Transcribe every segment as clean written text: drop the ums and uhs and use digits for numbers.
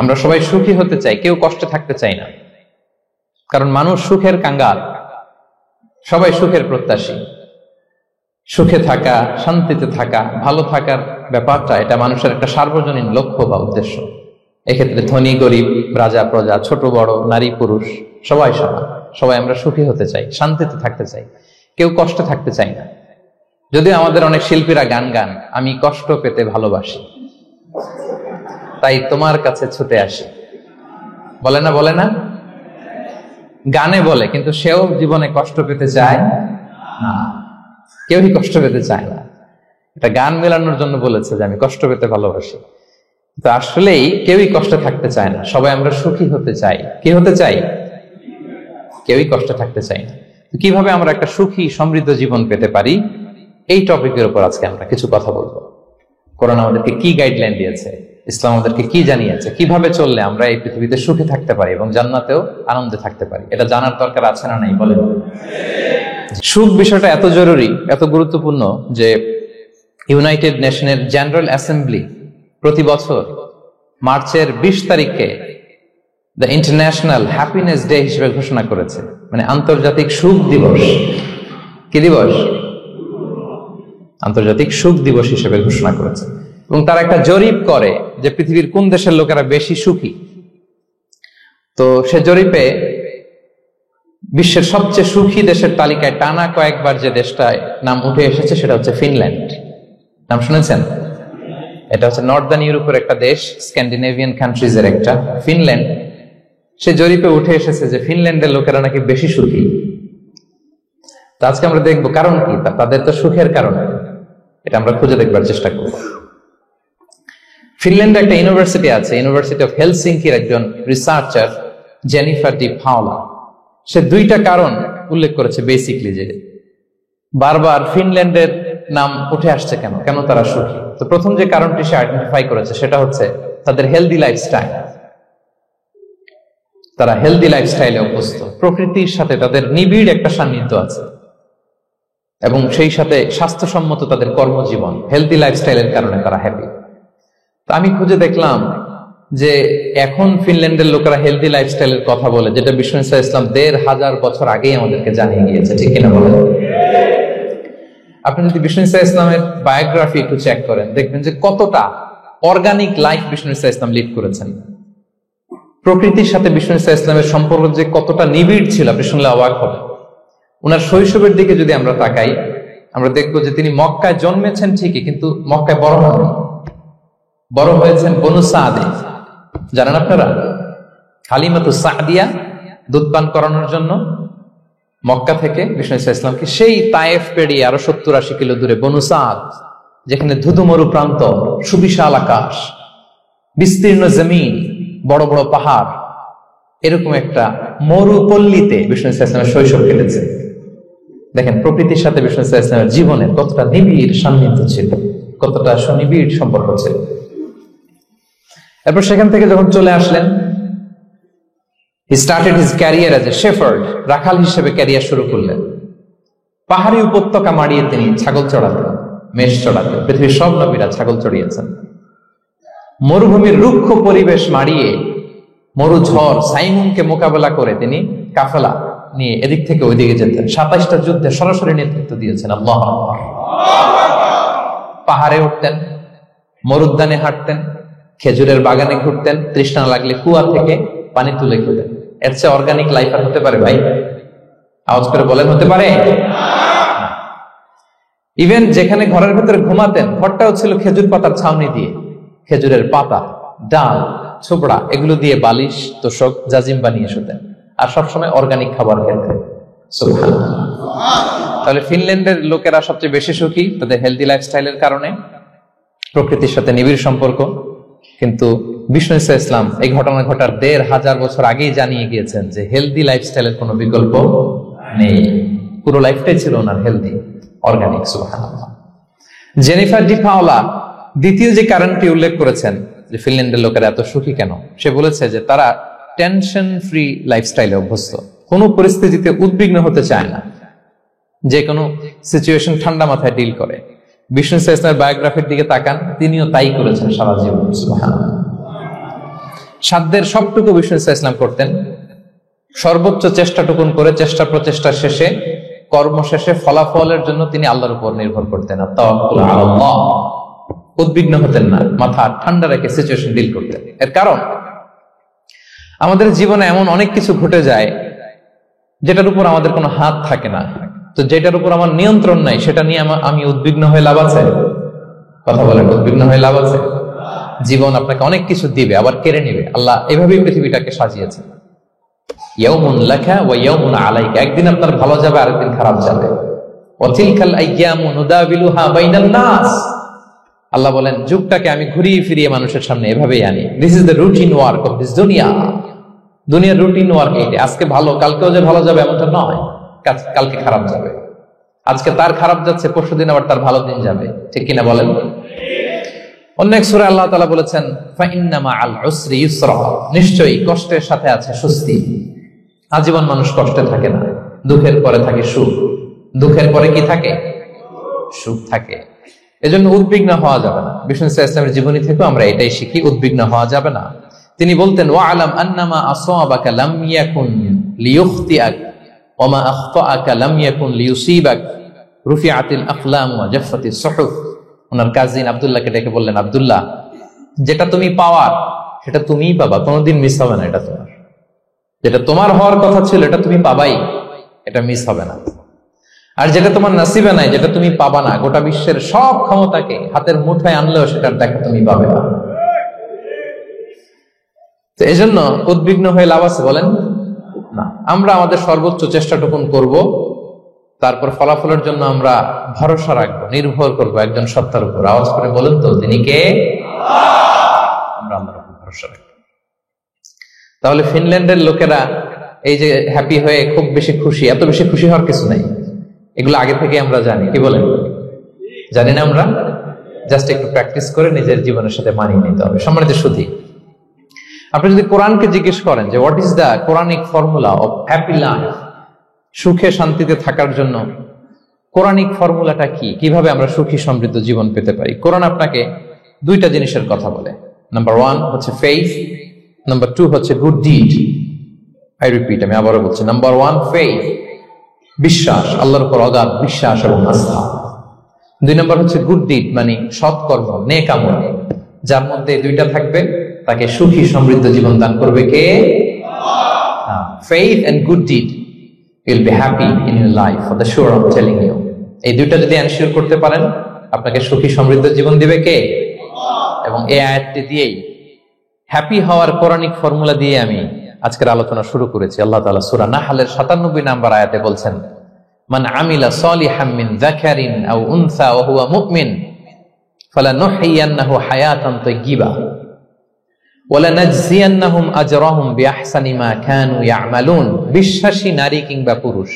আমরা সবাই সুখী হতে চাই, কেউ কষ্টে থাকতে চাই না, কারণ মানুষ সুখের কাঙ্গাল, সবাই সুখের প্রত্যাশী। সুখে থাকা, শান্তিতে থাকা, ভালো থাকার ব্যাপারটা এটা মানুষের একটা সার্বজনীন লক্ষ্য বা উদ্দেশ্য। এক্ষেত্রে ধনী গরিব, রাজা প্রজা, ছোট বড়, নারী পুরুষ সবাই সমান। সবাই আমরা সুখী হতে চাই, শান্তিতে থাকতে চাই, কেউ কষ্টে থাকতে চাই না। যদিও আমাদের অনেক শিল্পীরা গান গান, আমি কষ্ট পেতে ভালোবাসি, তাই তোমার কাছে ছুটে আসি, বলে না? বলে না? গানে বলে, কিন্তু সেও জীবনে কষ্ট পেতে চায় না। কেউই কষ্ট পেতে চায় না। এটা গান মেলানোর জন্য বলেছে যে আমি কষ্ট পেতে ভালোবাসি, তো আসলেই কেউই কষ্টে থাকতে চায় না। সবাই আমরা সুখী হতে চাই। কি হতে চাই? কেউই কষ্টে থাকতে চাই না। কিভাবে আমরা একটা সুখী সমৃদ্ধ জীবন পেতে পারি, এই টপিকের উপর আজকে আমরা কিছু কথা বলবো। কোরআন আমাদেরকে কি গাইডলাইন দিয়েছে, ইসলাম আমাদেরকে কি জানিয়েছে, কিভাবে চললে আমরা এই পৃথিবীতে সুখে থাকতে পারি এবং জান্নাতেও আনন্দে থাকতে পারি, এটা জানার দরকার আছে না নাই? বলেন। সুখ বিষয়টা এত জরুরি, এত গুরুত্বপূর্ণ যে ইউনাইটেড নেশনের জেনারেল অ্যাসেম্বলি প্রতি বছর মার্চের 20 তারিখে দ্য ইন্টারন্যাশনাল হ্যাপিনেস ডে হিসেবে ঘোষণা করেছে, মানে আন্তর্জাতিক সুখ দিবস। কি দিবস? আন্তর্জাতিক সুখ দিবস হিসেবে ঘোষণা করেছে। এবং তারা একটা জরিপ করে যে পৃথিবীর কোন দেশের লোকেরা বেশি সুখী। তো সে জরিপে বিশ্বের সবচেয়ে সুখী দেশের তালিকায় টানা কয়েকবার যে দেশটায় নাম উঠে এসেছে সেটা হচ্ছে ফিনল্যান্ড। নাম শুনেছেন? এটা হচ্ছে নর্দার্ন ইউরোপের একটা দেশ, স্ক্যান্ডিনেভিয়ান কান্ট্রিজের একটা, ফিনল্যান্ড। সে জরিপে উঠে এসেছে যে ফিনল্যান্ডের লোকেরা নাকি বেশি সুখী। তো আজকে আমরা দেখবো কারণ কি, তাদের তো সুখের কারণ, এটা আমরা খুঁজে দেখবার চেষ্টা করব। ফিনল্যান্ডে একটা ইউনিভার্সিটি আছে, ইউনিভার্সিটি অফ হেলসিঙ্কির একজন রিসার্চার জেনিফার ডি পাওলা, সে 2টা কারণ উল্লেখ করেছে বেসিকলি, যে বারবার ফিনল্যান্ডের নাম উঠে আসছে কেন, কেন তারা সুখী। তো প্রথম যে কারণটি সে আইডেন্টিফাই করেছে সেটা হচ্ছে তাদের হেলদি লাইফস্টাইল। তারা হেলদি লাইফস্টাইলে অভ্যস্ত, প্রকৃতির সাথে তাদের নিবিড় একটা সান্নিধ্য আছে এবং সেই সাথে স্বাস্থ্যসম্মত তাদের কর্মজীবন, হেলদি লাইফস্টাইলের কারণে তারা হ্যাপি। তো আমি খুঁজে দেখলাম যে এখন ফিনল্যান্ডের লোকেরা হেলদি লাইফস্টাইলের কথা বলে, যেটা বিষ্ণু ইসলাম 1500 বছর আগেই আমাদেরকে জানিয়ে গিয়েছে, ঠিক কিনা বলেন? আপনি যদি বিষ্ণু ইসলামের বায়োগ্রাফি একটু চেক করেন, দেখবেন যে কতটা অর্গানিক লাইফ বিষ্ণু ইসলাম লিড করেছেন। প্রকৃতির সাথে বিষ্ণু ইসলামের সম্পর্ক যে কতটা নিবিড় ছিল আপনি শুনলে অবাক হবেন। ওনার শৈশবের দিকে যদি আমরা তাকাই, আমরা দেখবো যে তিনি মক্কায় জন্মেছেন ঠিকই, কিন্তু মক্কায় বড় হন, বড় হয়েছেন বনু সাদে। জানেন আপনারা? হালিমাতু সাদিয়া দুধ পান করানোর জন্য মক্কা থেকে বিষ্ণু ইসলামকে সেই তায়েফ পেরিয়ে আরো 70-80 কিলো দূরে বনু সাদ, যেখানে ধুধুমরু প্রান্ত, সুবিশাল আকাশ, বিস্তীর্ণ জমিন, বড় বড় পাহাড়, এরকম একটা মরুপল্লীতে বিষ্ণু ইসলামের শৈশব কেটেছে। দেখেন প্রকৃতির সাথে বিষ্ণু ইসলামের জীবনের কতটা নিবিড় সান্নিধ্য ছিল, কতটা সুনিবিড় সম্পর্ক ছিল। এরপর সেখান থেকে যখন চলে আসলেন, he started his career as a shepherd, রাখাল হিসেবে ক্যারিয়ার শুরু করলেন। পাহাড়ি উপত্যকা মাড়িয়ে তিনি ছাগল চড়াতেন, মেষ চড়াতেন। পৃথিবীর সব নবীরা ছাগল চড়িয়েছেন। মরুভূমির রুক্ষ পরিবেশ মাড়িয়ে মরু ঝড় সাইমুনকে মোকাবেলা করে তিনি কাফেলা নিয়ে এদিক থেকে ওইদিকে যেতেন। 27টা যুদ্ধে সরাসরি নেতৃত্ব দিয়েছেন। আল্লাহু আকবার। পাহাড়ে উঠতেন, মরুদ্যানে হাঁটতেন, খেজুরের বাগানে ঘুরতেন, তৃষ্ণা লাগলে কুয়া থেকে পানি তুলে খেতেন। এর চেয়ে অর্গানিক লাইফ আর হতে পারে ভাই? আওয়াজ করে বলেন, হতে পারে? ইভেন যেখানে ঘরের ভেতরে ঘুমাতেন, ঘরটাও ছিল খেজুর পাতার ছাউনি দিয়ে, খেজুরের পাতা, ডাল, ছোবড়া এগুলো দিয়ে বালিশ, তোশক, জাজিম বানিয়ে শুতেন। আর সবসময় অর্গানিক খাবার খেতেন। সুবহানাল্লাহ। তাহলে ফিনল্যান্ডের লোকেরা সবচেয়ে বেশি সুখী তাদের হেলদি লাইফস্টাইলের কারণে, প্রকৃতির সাথে নিবিড় সম্পর্ক। কিন্তু বিষ্ণু ইসলাম এই ঘটনা ঘটার 1500 বছর আগেই জানিয়ে গিয়েছেন যে হেলদি লাইফস্টাইলের কোনো বিকল্প নেই। পুরো লাইফটাই ছিল ওনার হেলদি, অর্গানিক। সুবহানাল্লাহ। জেনিফার ডি পাওলা দ্বিতীয় যে কারণটি উল্লেখ করেছেন যে ফিনল্যান্ডের লোকেরা এত সুখী কেন, সে বলেছে যে তারা টেনশন ফ্রি লাইফস্টাইলে অভ্যস্ত, কোনো পরিস্থিতিতে উদ্বিগ্ন হতে চায় না, যে কোনো সিচুয়েশন ঠান্ডা মাথায় ডিল করে। বিষ্ণু ইসলামের বায়োগ্রাফির দিকে তাকান, তিনিও তাই করেছেন সারা জীবন। সুবহানাল্লাহ। সাধ্যের সবটুকু বিষ্ণু ইসলাম করতেন, সর্বোচ্চ চেষ্টাটুকুন করে চেষ্টা প্রচেষ্টা শেষে কর্মশেষে ফলাফলের জন্য তিনি আল্লাহর উপর নির্ভর করতেন। উদ্বিগ্ন হতেন না, মাথা ঠান্ডা রেখে সিচুয়েশন ডিল করতেন। এর কারণ আমাদের জীবনে এমন অনেক কিছু ঘটে যায় যেটার উপর আমাদের কোনো হাত থাকে না, তো যেটার উপর আমার নিয়ন্ত্রণ নাই সেটা নিয়ে আমি উদ্বিগ্ন হয়ে লাভ আছে? কথা বলেন, উদ্বিগ্ন হয়ে লাভ আছে? জীবন আপনাকে অনেক কিছু দিবে আবার কেড়ে নিবে। আল্লাহ এভাবেই পৃথিবীটাকে সাজিয়েছে। ইয়াউমুন লাকা ওয়া ইয়াউমুন আলাইকা, একদিন আপনার ভালো যাবে আরেকদিন খারাপ যাবে। ওয়া তিলকাল আইয়ামু নুদাবিলুহা বাইনান নাস, আল্লাহ বলেন যুগটাকে আমি ঘুরিয়ে ফিরিয়ে মানুষের সামনে এভাবেই আনি। This is the routine work of this দুনিয়া। দুনিয়ার রুটিন ওয়ার্ক এইটা। আজকে ভালো, কালকেও যে ভালো যাবে এমনটা নয়, কালকে খারাপ যাবে। আজকে তার খারাপ যাচ্ছে, পরশুদিন আবার তার ভালো দিন যাবে, ঠিক কিনা বলেন? অন্য এক সূরায় আল্লাহ তাআলা বলেছেন ফাইন্না মাআল উসরি ইউসরা, নিশ্চয়ই কষ্টের সাথে আছে স্বস্তি। আজীবন মানুষ কষ্টে থাকে না, দুঃখের পরে থাকে সুখ। দুঃখের পরে কি থাকে? সুখ থাকে। এজন্য উদ্বিগ্ন হওয়া যাবে না। বিষ্ণু ইসলামের জীবনী থেকে আমরা এটাই শিখি, উদ্বিগ্ন হওয়া যাবে না। তিনি বলতেন ওয়া'লাম আন্নামা আসাবাকা লাম ইয়াকুন লিইখতিআক ওয়া মা আখতাআকা লাম ইয়াকুন লিইউসিবাক রুফিআতিল আকলাম ওয়া জাফফাতিস সুহুফ। ওনার কাজিন আব্দুল্লাহকে ডেকে বললেন, আব্দুল্লাহ, যেটা তুমি পাওয়ার সেটা তুমিই পাবা, কোনোদিন মিস হবে না। এটা তোমার, যেটা তোমার হওয়ার কথা ছিল এটা তুমি পাবাই, এটা মিস হবে না। আর যেটা তোমার নসিবে নাই, যেটা তুমি পাবা না, গোটা বিশ্বের সব ক্ষমতাকে হাতের মুঠোয় আনলেও সেটার দেখা তুমি পাবে না। তো এই জন্য উদ্বিগ্ন হয়ে লাভ আছে বলেন না। আমরা আমাদের সর্বোচ্চ চেষ্টাটুকুন করব, তারপর ফলাফলের জন্য আমরা ভরসা রাখবো, নির্ভর করবো একজন সত্তার উপর। আওয়াজ করে বলেন তো, তিনি কে? আমরা আল্লাহর উপর ভরসা রাখবো। তাহলে ফিনল্যান্ডের লোকেরা এই যে হ্যাপি হয়ে খুব বেশি খুশি, এত বেশি খুশি হওয়ার কিছু নাই। এগুলো আগে থেকে আমরা জানি, কি বলেন? জানি না আমরা? জাস্ট একটু প্র্যাকটিস করে নিজের জীবনের সাথে মানিয়ে নিতে হবে। সম্মানিত সুধী, আপনি যদি কোরআনকে জিজ্ঞেস করেন যে what is the Quranic formula of happy life, সুখে শান্তিতে থাকার জন্য কোরআনিক ফর্মুলাটা কি, কিভাবে আমরা সুখী সমৃদ্ধ জীবন পেতে পারি, কোরআন আপনাকে দুইটা জিনিসের কথা বলে। নাম্বার 1 হচ্ছে ফেইথ, নাম্বার 2 হচ্ছে গুড ডিড। আই রিপিট, আমি আবারও বলছি, নাম্বার 1 ফেইথ, বিশ্বাস, আল্লাহর উপর অগাধ বিশ্বাস এবং আস্থা। 2 নম্বর হচ্ছে গুড ডিড, মানে সৎকর্ম, নেক আমল। যার মধ্যে দুইটা থাকবে তাকে সুখী সমৃদ্ধ জীবন দান করবে কে? Faith and good deed, you'll be happy in your life, for the sure I'm telling you. এই দুইটা যদি এনশিওর করতে পারেন, আপনাকে সুখী সমৃদ্ধ জীবন দিবে কে? এবং এই আয়াতটি দিয়েই, হ্যাপি হওয়ার কোরআনিক ফর্মুলা দিয়ে আমি আজকের আলোচনা শুরু করেছি। আল্লাহ তাআলা সূরা নাহলের 97 নম্বর আয়াতে বলছেন, মান আমিলা সালিহাম মিন যাকারিন আও উনসা ওয়া হুয়া মুমিন ফালানুহইয়ান্নাহু হায়াতান তাইয়্যিবা ওয়া লানাজজিয়ান্নাহুম আজরাহুম বিআহসানি মা কানু ইয়ামালুন। বিশ্বাসী নারী কিংবা পুরুষ,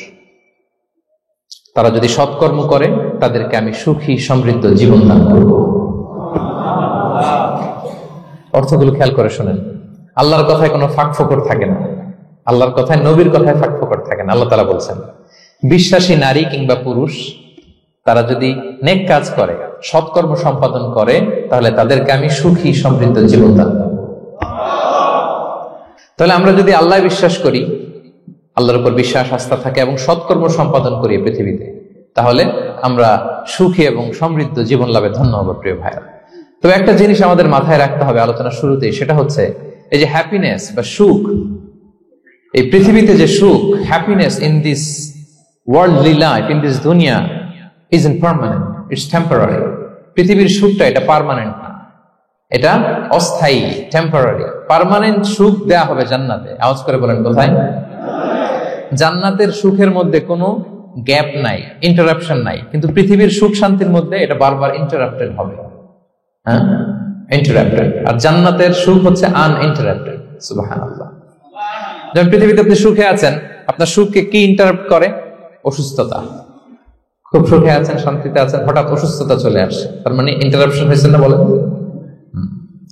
তারা যদি সৎকর্ম করে তাদেরকে আমি সুখী সমৃদ্ধ জীবন দান করব। অর্থগুলো খেয়াল করে শুনেন। আল্লাহর কথায় কোনো ফাঁক ফোকর থাকে না, আল্লাহর কথায়, নবীর কথায় ফাঁক ফোকর থাকে না। আল্লাহ তাআলা বলছেন বিশ্বাসী নারী কিংবা পুরুষ তারা যদি নেক কাজ করে, সৎকর্ম সম্পাদন করে, তাহলে তাদেরকে আমি সুখী সমৃদ্ধ জীবন দান করব। তাহলে আমরা যদি আল্লাহ বিশ্বাস করি, আল্লাহর উপর বিশ্বাস আস্থা থাকে এবং সৎকর্ম সম্পাদন করি পৃথিবীতে, তাহলে আমরা সুখী এবং সমৃদ্ধ জীবন লাভে ধন্য হব প্রিয় ভাইরা। তবে একটা জিনিস আমাদের মাথায় রাখতে হবে আলোচনা শুরুতেই, সেটা হচ্ছে এই যে হ্যাপিনেস বা সুখ, এই পৃথিবীতে যে সুখ, happiness in this worldly life, in this দুনিয়া, isn't permanent, it's temporary. পৃথিবীর সুখটা এটা পার্মানেন্ট না, এটা অস্থায়ী, টেম্পোরারি। পার্মানেন্ট সুখ দেয়া হবে জান্নাতে। আওয়াজ করে বলেন কোথায়? জান্নাতের সুখের মধ্যে কোনো গ্যাপ নাই, ইন্টারাপশন নাই। কিন্তু পৃথিবীর সুখ শান্তির মধ্যে এটা বারবার ইন্টারাপ্টেড হবে, হ্যাঁ, ইন্টারাপ্টেড। আর জান্নাতের সুখ হচ্ছে আনইন্টারাপ্টেড। সুবহানাল্লাহ। যখন পৃথিবীতে আপনি সুখে আছেন, আপনার সুখকে কি ইন্টারাপ্ট করে? অসুস্থতা। খুব সুখে আছেন, শান্তিতে আছেন, হঠাৎ অসুস্থতা চলে আসছে, তার মানে ইন্টারাপশন হয়েছে না বলেন?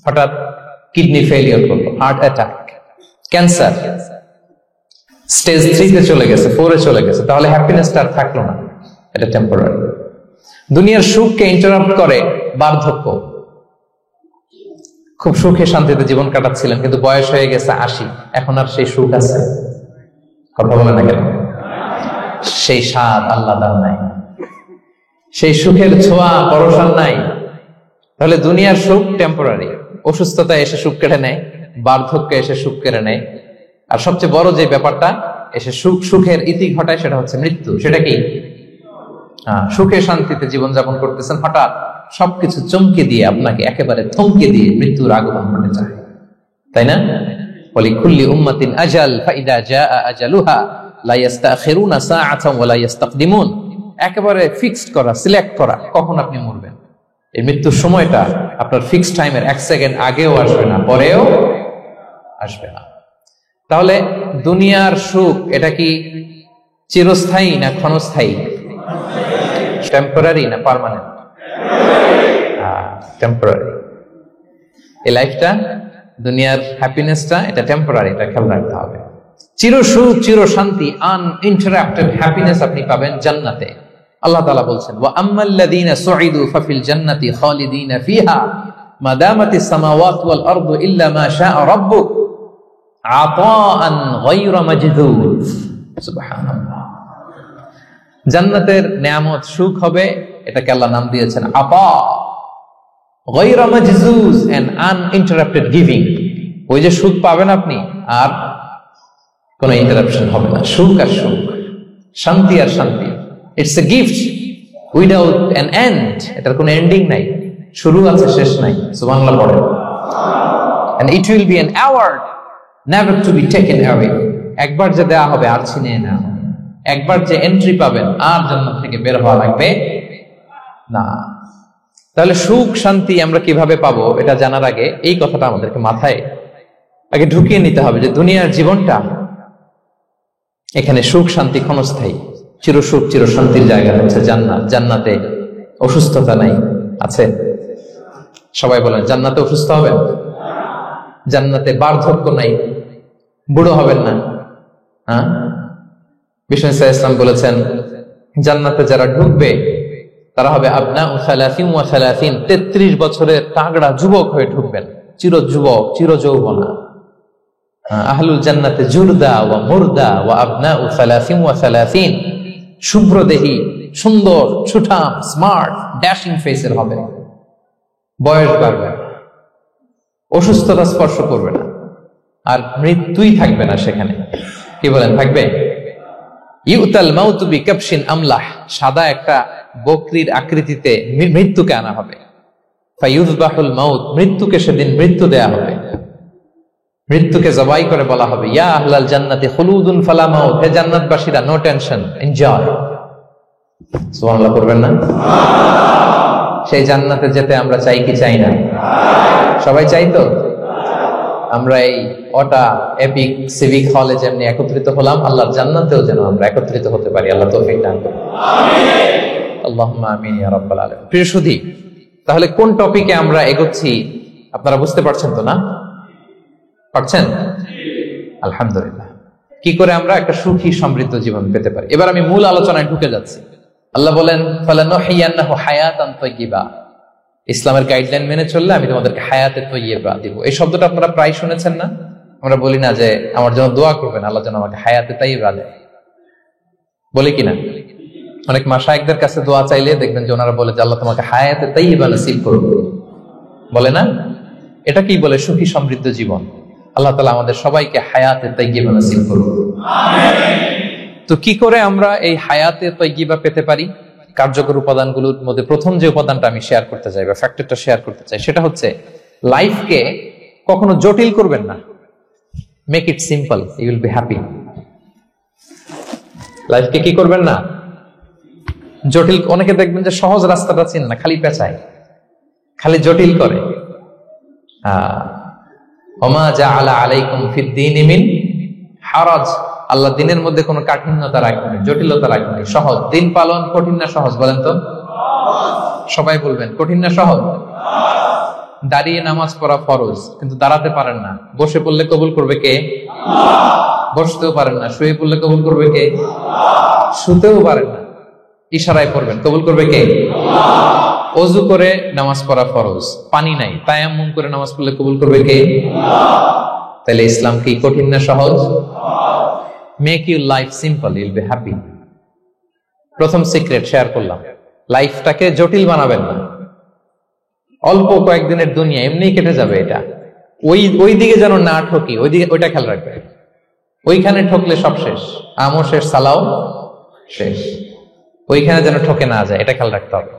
হঠাৎ কিডনি ফেলিয়ার করলো, হার্ট অ্যাটাক, ক্যান্সার, স্টেজ 3-তে চলে গেছে, 4-এ চলে গেছে, তাহলে হ্যাপিনেসটা আর থাকলো না, এটা টেম্পোরারি। দুনিয়ার সুখকে ইন্টারাপ্ট করে বার্ধক্য, খুব সুখে শান্তিতে জীবন কাটাচ্ছিলেন, কিন্তু বয়স হয়ে গেছে 80, এখন আর সেই সুখ আছে? কথা বলে না কেন? সেই স্বাদ আল্লাহ দান নাই, সেই সুখের ছোঁয়া পরশান নাই। তাহলে দুনিয়ার সুখ টেম্পোরারি, অসুস্থতা এসে সুখ কেড়ে নেয়, বার্ধক্য এসে সুখ কেড়ে নেয়, আর সবচেয়ে বড় যে ব্যাপারটা এসে সুখের ইতি ঘটায় সেটা হচ্ছে মৃত্যু। সেটা কি? সুখে শান্তিতে জীবনযাপন করতেছেন, হঠাৎ সবকিছু চমকে দিয়ে আপনাকে একেবারে থমকে দিয়ে মৃত্যুর আগমন ঘটে যায়, তাই না? ওয়ালিকুল্লি উম্মাতিন আজাল ফাইদা জাআ আজালুহা লা ইস্তাখিরুনা সাআতান ওয়া লা ইস্তাকদিমুন। একেবারে ফিক্সড করা, সিলেক্ট করা কখন আপনি মরবেন। এই মৃত্যুর সময়টা আপনার ফিক্সড টাইমের 1 সেকেন্ড আগেও আসবে না, পরেও আসবে না। তাহলে দুনিয়ার সুখ এটা কি চিরস্থায়ী না ক্ষণস্থায়ী? টেম্পোরারি না পার্মানেন্ট? টেম্পোরারি। এই লাইফটা, দুনিয়ার হ্যাপিনেসটা এটা টেম্পোরারি, এটা খেয়াল রাখতে হবে। চির সুখ, চির শান্তি, আনইন্টারাপ্টেড হ্যাপিনেস আপনি পাবেন জান্নাতে। আল্লাহ তাআলা বলছেন, ওয়া আম্মাল্লাযীনা সুঈদু ফাফিল জান্নাতি খালিদিনা ফিহা মা দামাতিস সামাওয়াতু ওয়াল আরদু ইল্লা মা শাআ রাব্বুক আতাআন গায়রা মাজদুদ। সুবহানাল্লাহ। জান্নাতের নিয়ামত সুখ হবে, এটাকে আল্লাহ নাম দিয়েছেন আতা, গায়রা মাজজুজ, এন্ড আনইন্টারাপ্টেড গিভিং। ওই যে সুখ পাবেন আপনি, আর কোনো ইন্টারাপশন হবে না। সুখ আর সুখ, শান্তি আর শান্তি, it's a gift without an end. এটার কোনো এন্ডিং নাই, শুরু আছে শেষ নাই। সুবহানাল্লাহ পড়ে। And it will be an award never to be taken away. একবার যে দেয়া হবে আর ছিনিয়ে নেওয়া হবে। একবার যে এন্ট্রি পাবেন আর জান্নাত থেকে বের হওয়া লাগবে না। তাহলে সুখ শান্তি আমরা কিভাবে পাবো এটা জানার আগে এই কথাটা আমাদেরকে মাথায় আগে ঢুকিয়ে নিতে হবে যে দুনিয়ার জীবনটা, এখানে সুখ শান্তি ক্ষণস্থায়ী। চির সুখ চির শান্তির জায়গা হচ্ছে জান্নাত। জান্নাতে অসুস্থতা নাই, আছে? সবাই বলেন জান্নাতে অসুস্থ হবেন? জান্নাতে বার্ধক্য নাই, বুড়ো হবেন না। হ্যাঁ, বিষ্ণু ইসলাম বলেছেন জান্নাতে যারা ঢুকবে তারা হবে আবনা ও সালাসিন ওয়া সালাসিন, 33 বছরের তাগড়া যুবক হয়ে ঢুকবেন, চির যুবক, চির যৌবনা। আহলুল জান্নাতে জুরদা ওয়া মুরদা ওয়া আবনা ও সালাসিন ওয়া সালাসিন, শুভ্রদেহী, সুন্দর, সুঠাম, স্মার্ট, ড্যাশিং ফেসের হবে। বয়স বাড়বে, অসুস্থতা স্পর্শ করবে না, আর মৃত্যুই থাকবে না সেখানে। কি বলেন, থাকবে? ইউতাল মাউতু বিকাবশিন আমলাহ, সাদা একটা বকরির আকৃতিতে মৃত্যুকে আনা হবে। ফায়ুযবাহুল মাউত, মৃত্যুকে সেদিন মৃত্যু দেয়া হবে। মৃত্যুকে জবাই করে বলা হবে, ইয়া আহলাল জান্নাতি খুলুদুন ফালা মাউত, হে জান্নাতবাসীরা, নো টেনশন, এনজয়। সুবহানাল্লাহ করবেন না? সেই জান্নাতে যেতে আমরা চাই কি চাই না? সবাই চাই তো? আমরা এই ওটা এপিক সিভিক হলে যেমনি একত্রিত হলাম, আল্লাহর জান্নাতেও যেন আমরা একত্রিত হতে পারি। আল্লাহ তৌফিক দান করুন। আমিন। আল্লাহুম্মা আমিন ইয়া রাব্বাল আলামিন। প্রিয় সুধী, তাহলে কোন টপিকে আমরা এগোচ্ছি আপনারা বুঝতে পারছেন তো না? পারছেন? আলহামদুলিল্লাহ। কি করে আমরা একটা সুখী সমৃদ্ধ জীবন পেতে পারি? এবার আমি মূল আলোচনায় ঢুকে যাচ্ছি। আল্লাহ বলেন, ফালানুহিয়ান্নাহু হায়াতান তাইয়্যিবা, ইসলামের গাইডলাইন মেনে চললে আমি তোমাদেরকে হায়াতে তাইয়্যিবা দিব। এই শব্দটা আপনারা প্রায় শুনেছেন না? আমরা বলি না যে আমার জন্য দোয়া করবেন, আল্লাহ যেন আমাকে হায়াতে তাইয়্যিবা দেয়, বলি কিনা? অনেক মাশায়েখদের কাছে দোয়া চাইলে দেখবেন যে ওনারা বলে যে আল্লাহ তোমাকে হায়াতে তাইয়্যিবা নসিব করুন, বলে না? এটা কি বলে? সুখী সমৃদ্ধ জীবন। আল্লাহ তাআলা আমাদের সবাইকে হায়াতে তাইয়্যিবা নসিব করুন। আমিন। তো কি করে আমরা এই হায়াতে তাইয়্যিবা পেতে পারি? কার্যকর উপাদানগুলোর মধ্যে প্রথম যে উপাদানটা আমি শেয়ার করতে চাই বা ফ্যাক্টরটা শেয়ার করতে চাই সেটা হচ্ছে লাইফকে কখনো জটিল করবেন না। Make it simple, you will be happy. লাইফকে কি করবেন না? জটিল। অনেকে দেখবেন যে সহজ রাস্তাটা চিনে না, খালি পেঁচায়, খালি জটিল করে। ওমা জাআলা আলাইকুম ফিদ-দীনি মিন হারাজ, আল্লাহ দিনের মধ্যে কোনো কাঠিন্যতা রাখেনি, জটিলতা রাখেনি, সহজ। দিন পালন কঠিন না সহজ? বলেন তো, সবাই বলবেন কঠিন না সহজ? দাঁড়িয়ে নামাজ পড়া ফরজ, কিন্তু দাঁড়াতে পারেন না। বসে পড়লে কবুল করবে কে? বসতেও পারেন না। শুয়ে পড়লে কবুল করবে কে? শুতেও পারেন না। ইশারায় পড়বেন, কবুল করবে কে? অজু করে নামাজ পড়া ফরজ, পানি নাই, তায়াম্মুম করে নামাজ পড়লে কবুল করবে কে? তাহলে ইসলাম কি কঠিন না সহজ? Make your life simple, Yule be happy. প্রথম সিক্রেট শেয়ার করলাম, লাইফটাকে জটিল বানাবেন না। অল্প কয়েকদিনের দুনিয়া, এমনি কেটে যাবে। এটা ওই দিকে যেন না ঠকি, ওইটা খেয়াল রাখবে। ওইখানে ঠকলে সব শেষ, আমও শেষ, সালাও শেষ। ওইখানে যেন ঠকে না যায়, এটা খেয়াল রাখতে হবে।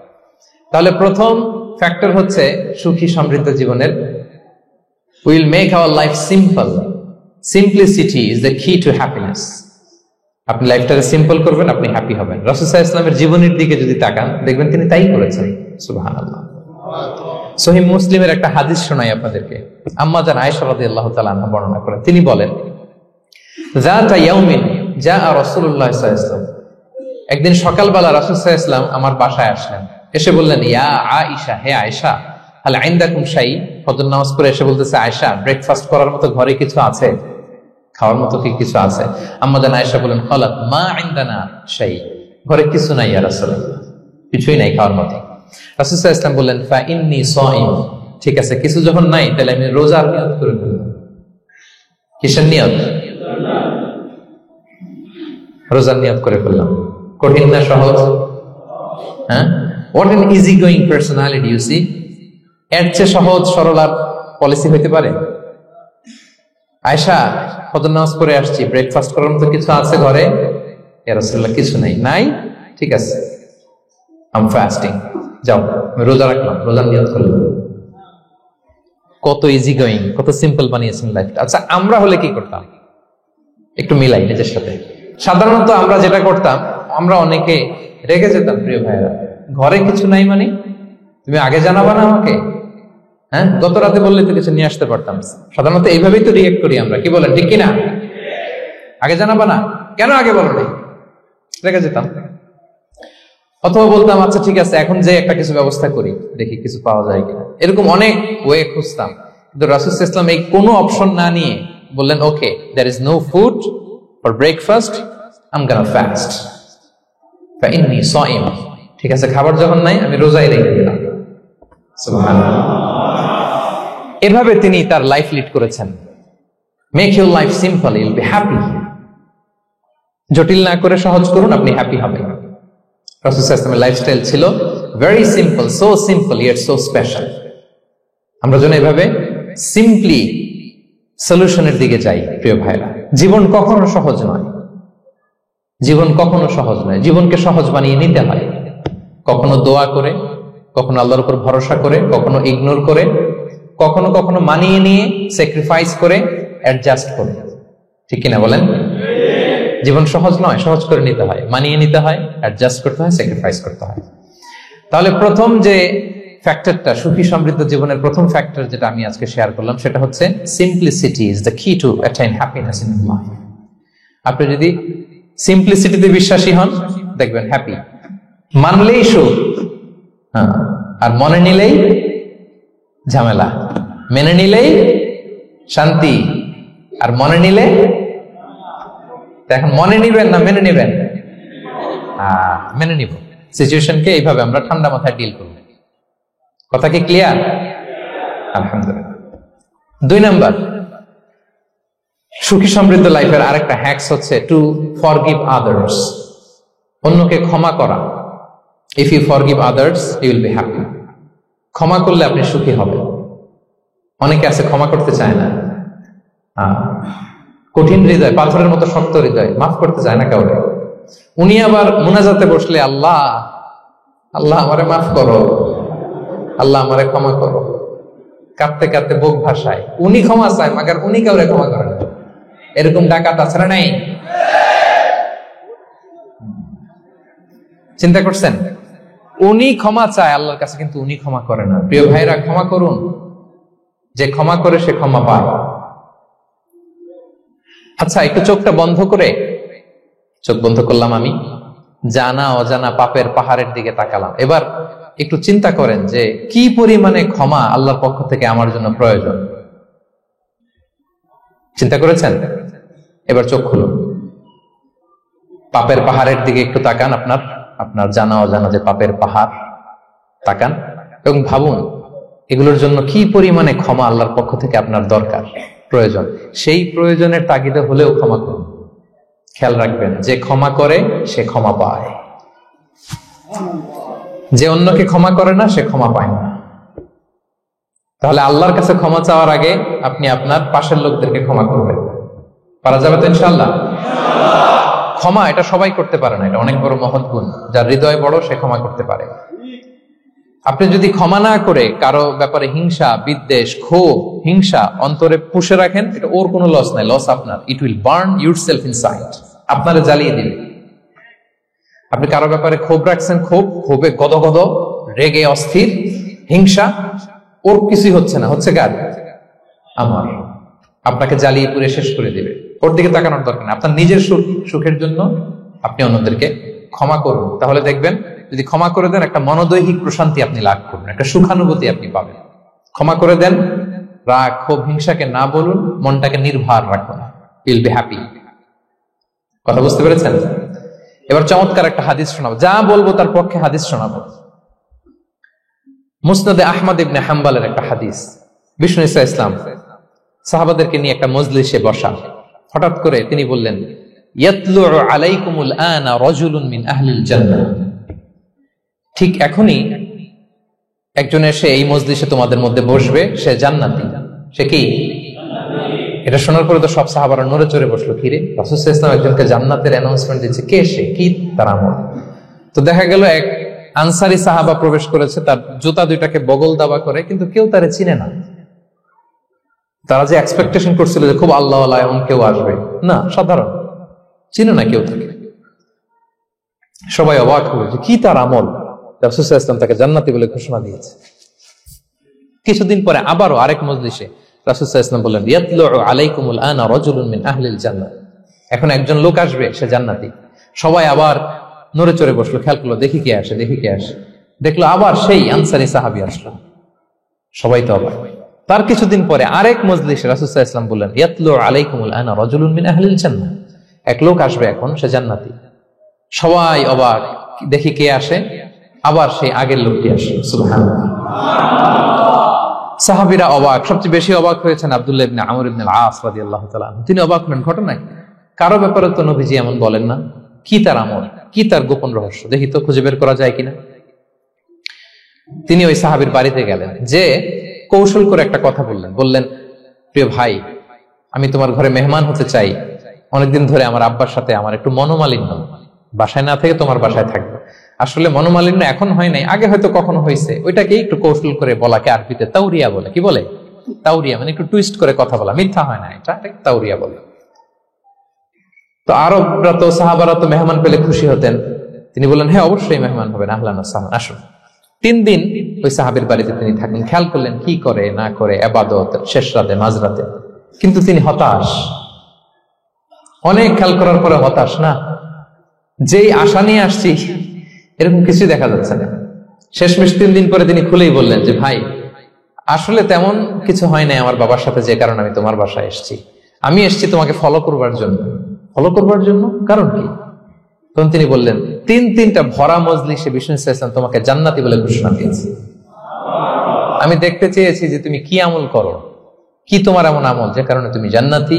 তাহলে প্রথম ফ্যাক্টর হচ্ছে সুখী সমৃদ্ধ জীবনের, will make our life simple. Simplicity is the key to happiness. আপনি লাইফটাকে সিম্পল করবেন, আপনি হ্যাপি হবেন। রাসূল সাল্লাল্লাহু আলাইহি ওয়াসাল্লামের জীবনের দিকে যদি তাকান, দেখবেন তিনি তাই করেছেন। সুবহানাল্লাহ। সহিহ মুসলিমের একটা হাদিস শোনাই আপনাদেরকে। আম্মা জান আয়েশা রাদিয়াল্লাহু তাআলা আনহা বর্ণনা করেন, তিনি বলেন, যাতা ইয়াউমিন জাআ রাসূলুল্লাহ সাল্লাল্লাহু আলাইহি ওয়াসাল্লাম, একদিন সকালবেলা রাসূল সাল্লাল্লাহু আলাইহি ওয়াসাল্লাম আমার বাসায় আসলেন। এসে বললেন, ইয়া আয়েশা, হে আয়েশা, হাল ইনদাকুম শাই। ফজর নামাজ পড়ে এসে বলতেছে, আয়েশা, ব্রেকফাস্ট করার মতো ঘরে কিছু আছে? খাওয়ার মতো কি কিছু আছে? আম্মা জান আয়েশা বলেন, ক্বালাত মা ইনদানা শাই, ঘরে কিছু নাই ইয়া রাসূলুল্লাহ, কিছুই নাই খাওয়ার মতো। রাসূল সাল্লাল্লাহু আলাইহি ওয়াসাল্লাম বললেন, ফা ইন্নী সাইম, ঠিক আছে, কিছু যখন নাই তাহলে আমি রোজার নিয়ত করে ফেললাম। কিসের নিয়ত? রোজার নিয়ত করে ফেললাম। কঠিন না সহজ? হ্যাঁ, what an easy going personality you see. এর চেয়ে সহজ সরল আর পলিসি হইতে পারে? আয়েশা, ফজর নামাজ পড়ে আসছি, ব্রেকফাস্ট করার মতো কিছু আছে ঘরে? ইয়া রাসূলুল্লাহ, কিছু নাই। নাই, ঠিক আছে, আই এম ফাস্টিং, যাও আমি রোজা রাখলাম, রোজার নিয়ত করলাম। কত ইজি গোয়িং, কত সিম্পল বানিয়েছেন লাইফটা। আচ্ছা, আমরা হলে কি করতাম? একটু মিলাই নিজের সাথে। সাধারণত আমরা যেটা করতাম, আমরা অনেকে রেগে যেতাম। প্রিয় ভাইরা, ঘরে কিছু নাই মানে তুমি আগে জানাবা না আমাকে? হ্যাঁ, গত রাতে বললে তো কিছু নিয়ে আসতে পারতাম। সাধারণত এইভাবেই তো রিয়েক্ট করি আমরা, কি বলেন, ঠিক কিনা? আগে জানাবা না কেন, আগে বলো নাই, রেগে যেতাম। অথবা বলতাম, আচ্ছা ঠিক আছে, এখন যে একটা কিছু ব্যবস্থা করি, দেখি কিছু পাওয়া যায় কিনা। এরকম অনেক ওয়ে খুঁজতাম। কিন্তু রাসূল সাল্লাল্লাহু আলাইহি ওয়াসাল্লাম এই কোনো অপশন না নিয়ে বললেন, okay, there is no food for breakfast, I am gonna fast, ফা ইন্নী সাইম, ঠিক আছে, খাবার যখন নাই আমি রোজাই রেখে দিলাম। সুবহানাল্লাহ। এভাবে তিনি তার লাইফ লিড করেছেন। Make your life simple, Yule be happy. জটিল না করে সহজ করুন, আপনি হ্যাপি হবেন। রাসূল সাল্লাল্লাহু আলাইহি ওয়াসাল্লামের লাইফস্টাইল ছিল very simple, so simple yet so special. আমরা যেন এভাবে সিম্পলি সলিউশনের দিকে যাই। প্রিয় ভাইরা, জীবন কখনো সহজ নয়, জীবন কখনো সহজ নয়। জীবনকে সহজ বানিয়ে নিতে হয়, কখনো দোয়া করে, কখনো আল্লাহর উপর ভরসা করে, কখনো ইগনোর করে, কখনো কখনো মানিয়ে নিয়ে, স্যাক্রিফাইস করে, অ্যাডজাস্ট করে। ঠিক কিনা বলেন? জীবন সহজ নয়, সহজ করে নিতে হয়, মানিয়ে নিতে হয়, অ্যাডজাস্ট করতে হয়, স্যাক্রিফাইস করতে হয়। তাহলে প্রথম যে ফ্যাক্টরটা, সুখী সমৃদ্ধ জীবনের প্রথম ফ্যাক্টর যেটা আমি আজকে শেয়ার করলাম, সেটা হচ্ছে simplicity is the key to attain happiness in life. আপনি যদি সিম্পলিসিটিতে বিশ্বাসী হন, দেখবেন হ্যাপি। মানলেই সুখ, হ্যাঁ, আর মনে নিলেই ঝামেলা। মেনে নিলেই শান্তি, আর মনে নিলে, এখন মনে নিবেন না মেনে নিবেন? মেনে নিব। সিচুয়েশনকে এইভাবে আমরা ঠান্ডা মাথায় ডিল করব। কথা কি ক্লিয়ার? আলহামদুলিল্লাহ। 2 নাম্বার, সুখী সমৃদ্ধ লাইফের আরেকটা হ্যাকস হচ্ছে টু ফরগিভ আদার্স। অন্যকে ক্ষমা করা। If you forgive others, you will be happy. ক্ষমা করলে আপনি সুখী হবেন। অনেকে আছে ক্ষমা করতে চায় না, কঠিন হৃদয়, পাথরের মতো শক্ত হৃদয়, মাফ করতে চায় না কাউকে। উনি আবার মুনাজাতে বসলে, আল্লাহ আল্লাহ আমারে মাফ করো, আল্লাহ আমারে ক্ষমা করো, কাঁদতে কাঁদতে বুক ভাসায়। উনি ক্ষমা চায়, মাগার উনি কাউরে ক্ষমা করেন। এরকম ডাকাত আছে না নাই? চিন্তা করছেন? উনি ক্ষমা চায় আল্লাহর কাছে, কিন্তু উনি ক্ষমা করে না। প্রিয় ভাইরা, ক্ষমা করুন। যে ক্ষমা করে সে ক্ষমা পায়। আচ্ছা, একটু চোখটা বন্ধ করে, চোখ বন্ধ করলাম আমি, জানা অজানা পাপের পাহাড়ের দিকে তাকালাম। এবার একটু চিন্তা করেন যে কি পরিমাণে ক্ষমা আল্লাহর পক্ষ থেকে আমার জন্য প্রয়োজন। চিন্তা করেছেন? এবার চোখ খুলুন, পাপের পাহাড়ের দিকে একটু তাকান। আপনার জানা অজানা যে পাপের পাহাড়, তাকান এবং ভাবুন এগুলোর জন্য কি পরিমাণে ক্ষমা আল্লাহর পক্ষ থেকে আপনার দরকার, প্রয়োজন। সেই প্রয়োজনের তাগিদে হলেও ক্ষমা করুন। খেয়াল রাখবেন, যে ক্ষমা করে সে ক্ষমা পায়, যে অন্যকে ক্ষমা করে না সে ক্ষমা পায় না। তাহলে আল্লাহর কাছে ক্ষমা চাওয়ার আগে আপনি আপনার পাশের লোকদেরকে ক্ষমা করবেন। পারা যাবে তো ইনশাআল্লাহ? ক্ষমা এটা সবাই করতে পারে না, এটা অনেক বড় মহৎ গুণ। যার হৃদয় বড় সে ক্ষমা করতে পারে। আপনি যদি ক্ষমা না করে কারো ব্যাপারে হিংসা, বিদ্বেষ, ক্ষোভ, হিংসা অন্তরে পুষে রাখেন, এটা ওর কোনো লস নাই, লস আপনার। It will burn yourself inside, আপনারে জ্বালিয়ে দিবে। আপনি কারো ব্যাপারে ক্ষোভ রাখছেন, ক্ষোভে গদগদ, রেগে অস্থির, হিংসা, ওর কিছুই হচ্ছে না, হচ্ছে কার? আমার। আপনাকে জ্বালিয়ে পুড়ে শেষ করে দিবে। ওর দিকে তাকানোর দরকার নেই। আপনার নিজের সুখের জন্য আপনি অন্যদেরকে ক্ষমা করুন। তাহলে দেখবেন যদি ক্ষমা করে দেন, একটা মনোদৈহিক প্রশান্তি আপনি লাভ করবেন, একটা সুখানুভূতি আপনি পাবেন। ক্ষমা করে দেন, রাগ, ক্ষোভ, হিংসাকে না বলুন, মনটাকে নির্ভর রাখুন, ইউল বি হ্যাপি। কথা বুঝতে পেরেছেন? এবার চমৎকার একটা হাদিস শোনাবো, যা বলবো তার পক্ষে হাদিস শোনাবো। মুসনাদে আহমদ ইবনে হাম্বলের একটা হাদিস। বিষ্ণু ঈসা ইসলাম সাহাবাদেরকে নিয়ে একটা মজলিসে বসা, হঠাৎ করে তিনি বললেন, ইয়াতলু আলাইকুমুল আনা রাজুলুন মিন আহলিল জান্নাহ। ঠিক এখনই একজন এসে এই মজলিসে তোমাদের মধ্যে বসবে, সে জান্নাতি। সে কি? এটা শোনার পরে তো সব সাহাবারা নড়ে চড়ে বসলো। কিরে, রাসূল সাল্লাল্লাহু আলাইহি ওয়াসাল্লাম একজনকে জান্নাতের অ্যানাউন্সমেন্ট দিচ্ছে, কে সে, কি তার আমল? তো দেখা গেল এক আনসারী সাহাবা প্রবেশ করেছে, তার জুতা দুইটাকে বগল দাবা করে, কিন্তু কেউ তারে চিনে না। তারা যে এক্সপেকটেশন করছিল যে খুব আল্লাহওয়ালা এমন কেউ আসবে, না, সাধারণ, চিনে না কেউ তাকে। সবাই অবাক হলো যে কি তার আমল, রাসূল সাল্লাল্লাহু আলাইহি ওয়াসাল্লাম তাকে জান্নাতি বলে ঘোষণা দিয়েছে। কিছুদিন পরে আবারও আরেক মজলিসে রাসূল সাল্লাল্লাহু আলাইহি ওয়াসাল্লাম বললেন, ইয়াতলু আলাইকুমুল আনা রাজুলুন মিন আহলিল জান্নাহ। এখন একজন লোক আসবে, সে জান্নাতি। সবাই আবার নড়ে চড়ে বসলো, খেয়াল করলো, দেখি কে আসে, দেখি কে আসে। দেখলো আবার সেই আনসারী সাহাবী আসলো। সবাই তো অবাক। তার কিছুদিন পরে আরেক মজলিসে রাসূল সাল্লাল্লাহু আলাইহি ওয়াসাল্লাম বললেন, ইয়াতলু আলাইকুমুল আনা রাজুলুন মিন আহলিল জান্নাহ। এক লোক আসবে এখন, সে জান্নাতি। সবাই অবাক, দেখি কে আসে, আবার সেই আগের লোকটি আসে। সুবহানাল্লাহ। সাহাবীরা অবাক, সবচেয়ে বেশি অবাক হয়েছেন আব্দুল্লাহ ইবনে আমর ইবনে আল-আস রাদিয়াল্লাহু তাআলা। তিনি অবাক হলেন, ঘটনা কি? কারো ব্যাপারে তো নবীজি এমন বলেন না, কি তার আমল, কি তার গোপন রহস্য, দেখি তো খুঁজে বের করা যায় কিনা। তিনি ওই সাহাবীর বাড়িতে গেলেন, যে কৌশল করে একটা কথা বললেন, প্রিয় ভাই, আমি তোমার ঘরে মেহমান হতে চাই। অনেকদিন ধরে আমার আব্বার সাথে আমার একটু মনোমালিন্য, বাসায় না থেকে তোমার বাসায় থাকবে। আসলে মনোমালিন্য এখন হয় নাই, আগে হয়তো কখনো হয়েছে। ওইটাকে একটু কৌশল করে বলাকে আরবিতে তাওরিয়া বলে। কি বলে? তাওরিয়া, মানে একটু টুইস্ট করে কথা বলা, মিথ্যা হয় না, এটা তাওরিয়া বলে। তো আরবরা তো, সাহাবারা তো মেহমান পেলে খুশি হতেন। তিনি বললেন, হ্যাঁ অবশ্যই মেহমান হবেন, আহলান ওয়া সাহলান, আসুন। 3 দিন ওই সাহাবীর বাড়িতে তিনি থাকলেন। খেয়াল করলেন কি করে না করে, ইবাদত, শেষ রাতে, মাঝরাতে। কিন্তু তিনি হতাশ, অনেক খেয়াল করার পরে হতাশ। না, যেই আশা নিয়ে আসছি এরকম কিছুই দেখা যাচ্ছে না। শেষমেশ 3 দিন পরে তিনি খুলেই বললেন যে, ভাই আসলে তেমন কিছু হয় নাই আমার বাবার সাথে, যে কারণে আমি তোমার বাসায় এসেছি। আমি এসেছি তোমাকে ফলো করবার জন্য। ফলো করবার জন্য? কারণ কি? তখন তিনি বললেন, 3টা ভরা মজলিসে বিষ্ণু ইসলাম তোমাকে জান্নাতি বলে ঘোষণা দিয়েছে। আমি দেখতে চেয়েছি যে তুমি কি আমল করো, কি তোমার এমন আমল যে কারণে তুমি জান্নাতি,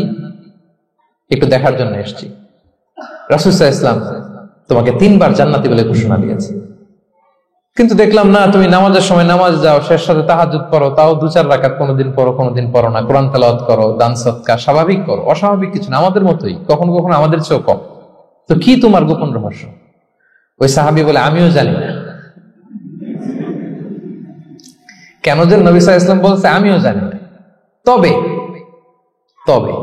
একটু দেখার জন্য এসেছি। রাসূল সাল্লাল্লাহু আলাইহি ওয়াসাল্লাম তোমাকে 3 বার জান্নাতি বলে ঘোষণা দিয়েছে, কিন্তু দেখলাম না, তুমি নামাজের সময় নামাজ যাও, শেষ রাতে তাহাজ্জুদ পড়ো, তাও 2-4 রাকাত, কোনোদিন পড়ো কোনোদিন পড়ো না, কোরআন তেলাওয়াত করো, দান সদকা, স্বাভাবিক করো, অস্বাভাবিক কিছু না, আমাদের মতোই, কখনো কখনো আমাদের চেয়েও কম। তো কি তোমার গোপন রহস্য? ওই সাহাবী বলে, আমিও জানি না। কেন যে নবী সাল্লাল্লাহু আলাইহি ওয়াসাল্লাম বলছে আমিও জানি না। তবে তবে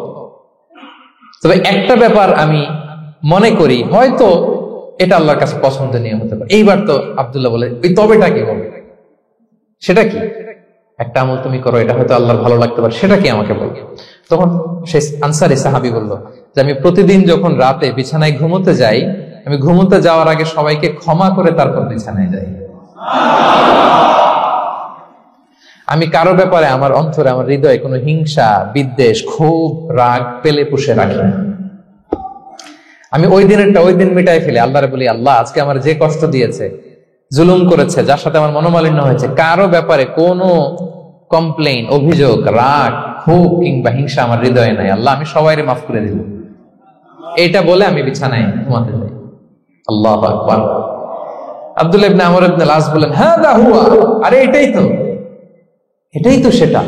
তবে একটা ব্যাপার আমি মনে করি, হয়তো এটা আল্লাহর কাছে পছন্দনীয় হতে পারে। এইবার তো আব্দুল্লাহ বলে, ওই তবেটা কি বলবে? সেটা কি? একটা আমল তুমি করো, এটা হয়তো আল্লাহর ভালো লাগতে পারে, সেটা কি আমাকে বলবে? তখন সেই আনসারী সাহাবী বলল যে, আমি প্রতিদিন যখন রাতে বিছানায় ঘুমোতে যাই, আমি ঘুমোতে যাওয়ার আগে সবাইকে ক্ষমা করে তারপর বিছানায় যাই। আমি কারো ব্যাপারে আমার অন্তরে, আমার হৃদয়ে কোনো হিংসা, বিদ্বেষ, ক্ষোভ, রাগ পেলে পুষে রাখি না। আমি ওই দিনেরটা ওই দিন মিটাই ফেলি। আল্লাহরে বলি, আল্লাহ আজকে আমার যে কষ্ট দিয়েছে জুলুম করেছে, যার সাথে আমার মনোমালিন্য হয়েছে, কারো ব্যাপারে কোনো কমপ্লেইন, অভিযোগ, রাগ, ক্ষোভ কিংবা হিংসা আমার হৃদয়ে নাই, আল্লাহ আমি সবাইরে মাফ করে দিব, এটা বলে আমি বিছানায় ঘুমাতে যাই। আল্লাহু আকবার। আব্দুল্লাহ ইবনে আমর ইবনে আল আস বলেন, হাদা হুয়া, আরে এটাই তো সেটা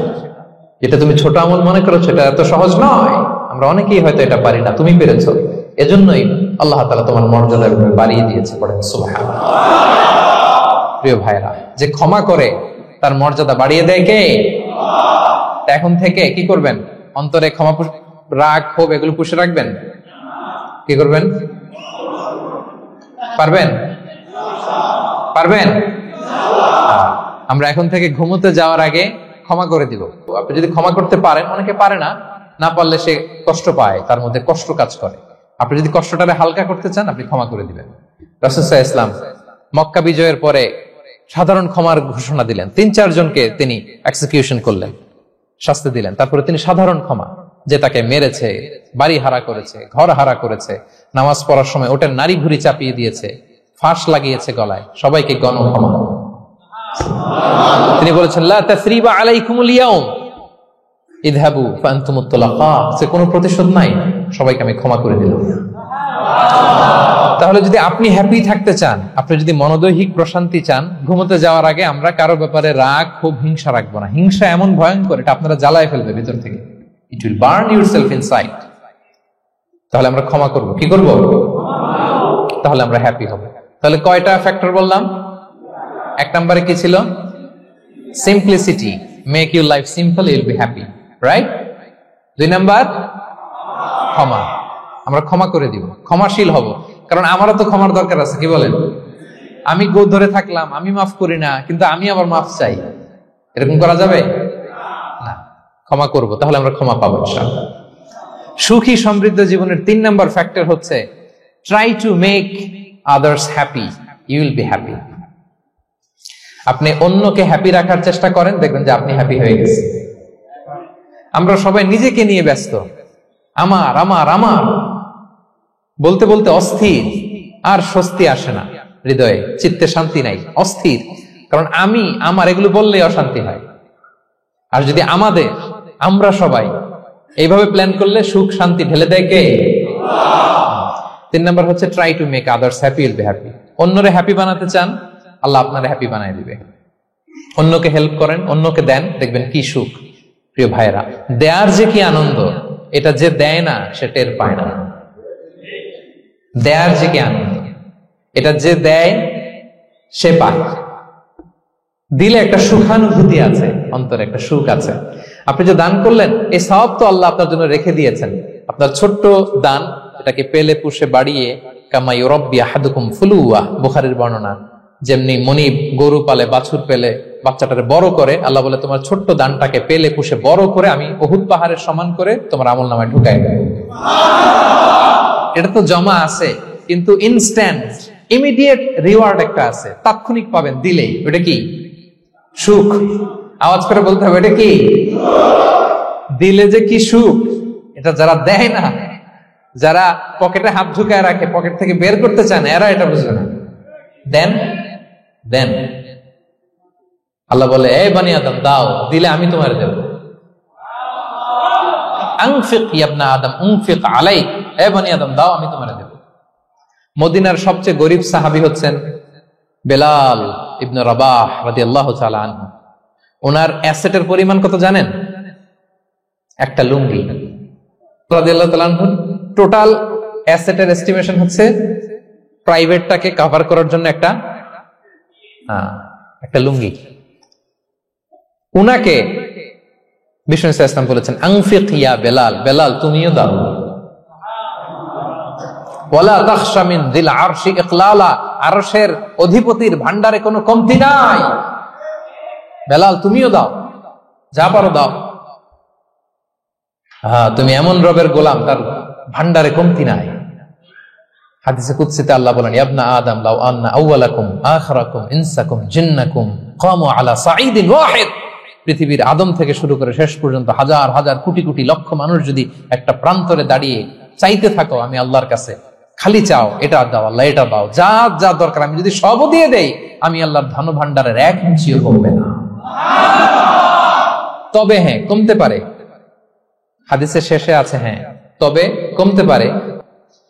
যেটা তুমি ছোট আমল মনে করেছো, এটা এত সহজ নয়। আমরা অনেকেই হয়তো এটা পারি না, তুমি পেরেছো, এজন্যই আল্লাহ তাআলা তোমার মর্যাদা বাড়িয়ে দিয়েছে। পড়েন সুবহানাল্লাহ। প্রিয় ভাইরা, যে ক্ষমা করে তার মর্যাদা বাড়িয়ে দেয় কে? এখন থেকে কি করবেন? অন্তরে ক্ষমা, রাগ, ক্ষোভ এগুলো পুষে রাখবেন। কি করবেন? পারবেন? আমরা এখন থেকে ঘুমোতে যাওয়ার আগে ক্ষমা করে দিব। আপনি যদি ক্ষমা করতে পারেন, অনেকে পারে না পারলে সে কষ্ট পায়, তার মধ্যে কষ্ট কাজ করে। আপনি যদি কষ্টটারে হালকা করতে চান, আপনি ক্ষমা করে দিবেন। রাসূল সাল্লাল্লাহু আলাইহি ওয়াসাল্লাম মক্কা বিজয়ের পরে সাধারণ ক্ষমার ঘোষণা দিলেন। 3-4 জনকে তিনি এক্সিকিউশন করলেন, শাস্তি দিলেন। তারপরে তিনি সাধারণ ক্ষমা, যে তাকে মেরেছে, বাড়ি হারা করেছে, ঘর হারা করেছে, নামাজ পড়ার সময় ওটার নারী ভুঁড়ি চাপিয়ে দিয়েছে, ফাঁস লাগিয়েছে গলায়, সবাইকে গণ ক্ষমা। তিনি বলেছেন, লা তাসরিবা আলাইকুমুল ইয়াউম ইযহাবু ফাআনতুমুত তুলাকা, সে কোনো প্রতিশোধ নাই, সবাইকে আমি ক্ষমা করে দিলাম। তাহলে যদি আপনি হ্যাপি থাকতে চান, আপনি যদি মনোদৈহিক প্রশান্তি চান, ঘুমোতে যাওয়ার আগে আমরা কারো ব্যাপারে রাগ, ক্ষোভ, হিংসা রাখবো না। হিংসা এমন ভয়ঙ্কর, এটা আপনারা জ্বালায় ফেলবে ভিতর থেকে। It will burn yourself inside. তাহলে আমরা ক্ষমা করব। কি করব? তাহলে আমরা হ্যাপি হব। তাহলে কয়টা ফ্যাক্টর বললাম? 1 নম্বরে কি ছিল? Simplicity, make your life simple, you will be happy, right? 2 number ক্ষমা, আমরা ক্ষমা করে দিব, ক্ষমাশীল হব। কারণ আমারও তো ক্ষমার দরকার আছে, কি বলেন? আমি গোদ ধরে থাকলাম, আমি মাফ করি না, কিন্তু আমি আবার মাফ চাই, এরকম করা যাবে না। ক্ষমা করব, তাহলে আমরা ক্ষমা পাবো ইনশাআল্লাহ। সুখী সমৃদ্ধ জীবনের 3 নাম্বার ফ্যাক্টর হচ্ছে try to make others happy, you will be happy. আপনি অন্যকে হ্যাপি রাখার চেষ্টা করেন, দেখবেন যে আপনি হ্যাপি হয়ে গেছেন। আমরা সবাই নিজেকে নিয়ে ব্যস্ত, আমার আমার আমার বলতে বলতে অস্থির, আর স্বস্তি আসে না হৃদয়ে, চিত্তে শান্তি নাই, অস্থির। কারণ আমি আমার এগুলো বললেই অশান্তি হয়। আর যদি আমরা সবাই এইভাবে প্ল্যান করলে সুখ শান্তি ঢেলে দেয় কে? 3 নাম্বার হচ্ছে try to make others happy, will be happy. অন্যরে হ্যাপি বানাতে চান, আল্লাহ আপনারে হ্যাপি বানায় দিবে। অন্যকে হেল্প করেন, অন্যকে দেন, দেখবেন কি সুখ। প্রিয় ভাইরা, দেয়ার যে কি আনন্দ, এটা যে দেয় না সে টের পায় না। দেয়ার যে কি আনন্দ, এটা যে দেয় সে পায়। দিলে একটা সুখানুভূতি আছে, অন্তরে একটা সুখ আছে। আপনি যে দান করলেন, এই সওয়াব তো আল্লাহ আপনার জন্য রেখে দিয়েছেন। আপনার ছোট্ট দান, এটাকে পেলে পুষে বাড়িয়ে, কামা ইউরাব্বি আহাদুকুম ফুলুয়া, বুখারীর বর্ণনা, যেমনি মনিব গরু পালে, বাছুর পেলে বাচ্চাটারে বড় করে, আল্লাহ বলে তোমার ছোট্ট দানটাকে পেলে পুষে বড় করে আমি উহুদ পাহাড়ের সমান করে তোমার আমলনামায় ঢুকাই দেব। এটা তো জমা আছে, কিন্তু ইনস্ট্যান্ট ইমিডিয়েট রিওয়ার্ড একটা আছে, তাৎক্ষণিক পাবেন দিলেই। ওটা কি? সুখ। আওয়াজ করে বলতে হবে, এটা কি? দিলে যে কি সুখ, এটা যারা দেয় না, যারা পকেটে হাত ঢুকায় রাখে, পকেট থেকে বের করতে চান, এরা এটা বুঝবে না। দেন আল্লাহ বলে, এই বানি আদম দাও, দিলে আমি তোমার দেব। আনফিক ইয়া ইবনা আদম উনফিক আলাইক, এই বানি আদম দাও, আমি তোমার দেব। মদিনার সবচেয়ে গরিব সাহাবী হচ্ছেন বেলাল ইবনে রাবাহ রাদিয়াল্লাহু তাআলা আনহু। ওনার অ্যাসেটের পরিমাণ কত জানেন? একটা লুঙ্গি। রাদিয়াল্লাহু তাআলা আনহু টোটাল অ্যাসেটের এস্টিমেশন হচ্ছে প্রাইভেটটাকে কভার করার জন্য একটা লুঙ্গি। উনাকে বিষ্ণু ইসলাম বলেছেন, আনফিক ইয়া বেলাল, বেলাল তুমিও দাও। ওয়ালা তাখশা মিন যিল আরশি ইকলালা, আরশের অধিপতির ভান্ডারে কোনো কমতি নাই, বেলাল তুমিও দাও, যা পারো দাও। তুমি এমন রবের গোলাম, তার ভান্ডারে কমতি নাই। হাদিসে কুদসিতে আল্লাহ বলেন, ইবনা আদম লাউ আন্না আউওয়ালাকুম আখিরাকুম ইনসাকুম জিন্নাকুম কামু আলা সাঈদিন ওয়াহিদ, পৃথিবীর আদম থেকে শুরু করে শেষ পর্যন্ত হাজার হাজার কোটি কোটি লক্ষ মানুষ যদি একটা প্রান্তরে দাঁড়িয়ে চাইতে থাকো আমি আল্লাহর কাছে খালি চাও, এটা দাও আল্লাহ, এটা দাও, যা যা দরকার আমি যদি সবও দিয়ে দেই, আমি আল্লাহর ধন ভান্ডারের 1 ইঞ্চিও কমবে না। তবে হ্যাঁ, কমতে পারে, হাদিসের শেষে আছে হ্যাঁ, তবে কমতে পারে।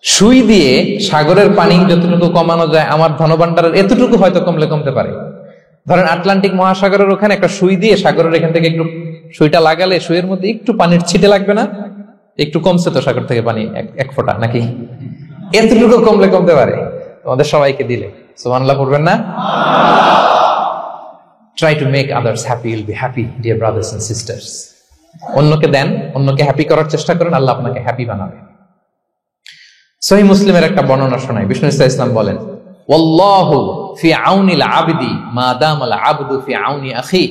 সুই দিয়ে সাগরের পানি যতটুকু কমানো যায়, আমার ধনভাণ্ডারের এতটুকু হয়তো কমতে পারে। ধরেন আটলান্টিক মহাসাগরের ওখানে একটা সুই দিয়ে সাগরের এখান থেকে একটু সুইটা লাগালে সুইয়ের মধ্যে একটু পানির ছিটে লাগবে না? একটু কমছে তো সাগর থেকে পানি, 1 ফোঁটা নাকি? এতটুকু কমতে পারে তোমাদের সবাইকে দিলে। সুবহানাল্লাহ পড়বেন না? Try to make others happy, you'll be happy, dear brothers and sisters. অন্যকে দেন, অন্যকে হ্যাপি করার চেষ্টা করেন, আল্লাহ আপনাকে হ্যাপি বানাবে। সহিহ মুসলিমের একটা বর্ণনা শোনাই। বিষ্ণু ইসলাম বলেন, ওয়াল্লাহু ফি আউনিল আবদি মা দামাল আবদু ফি আউনি আখি।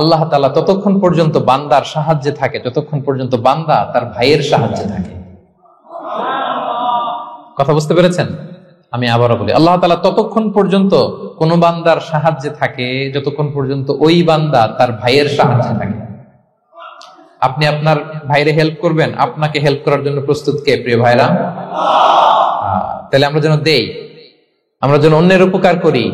আল্লাহ তাআলা ততক্ষণ পর্যন্ত বান্দার সাহায্যে থাকে যতক্ষণ পর্যন্ত বান্দা তার ভাইয়ের সাহায্যে থাকে। কথা বুঝতে পেরেছেন? আমি আবারও বলি, আল্লাহ তাআলা ততক্ষণ পর্যন্ত কোন বান্দার সাহায্যে থাকে যতক্ষণ পর্যন্ত ওই বান্দা তার ভাইয়ের সাহায্যে থাকে। আপনি আপনার ভাইরে হেল্প করবেন, আপনাকে হেল্প করার জন্য প্রস্তুত কে প্রিয় ভাইরা? তাহলে আমরা যেন দেই, আমরা যেন অন্যের উপকার করি,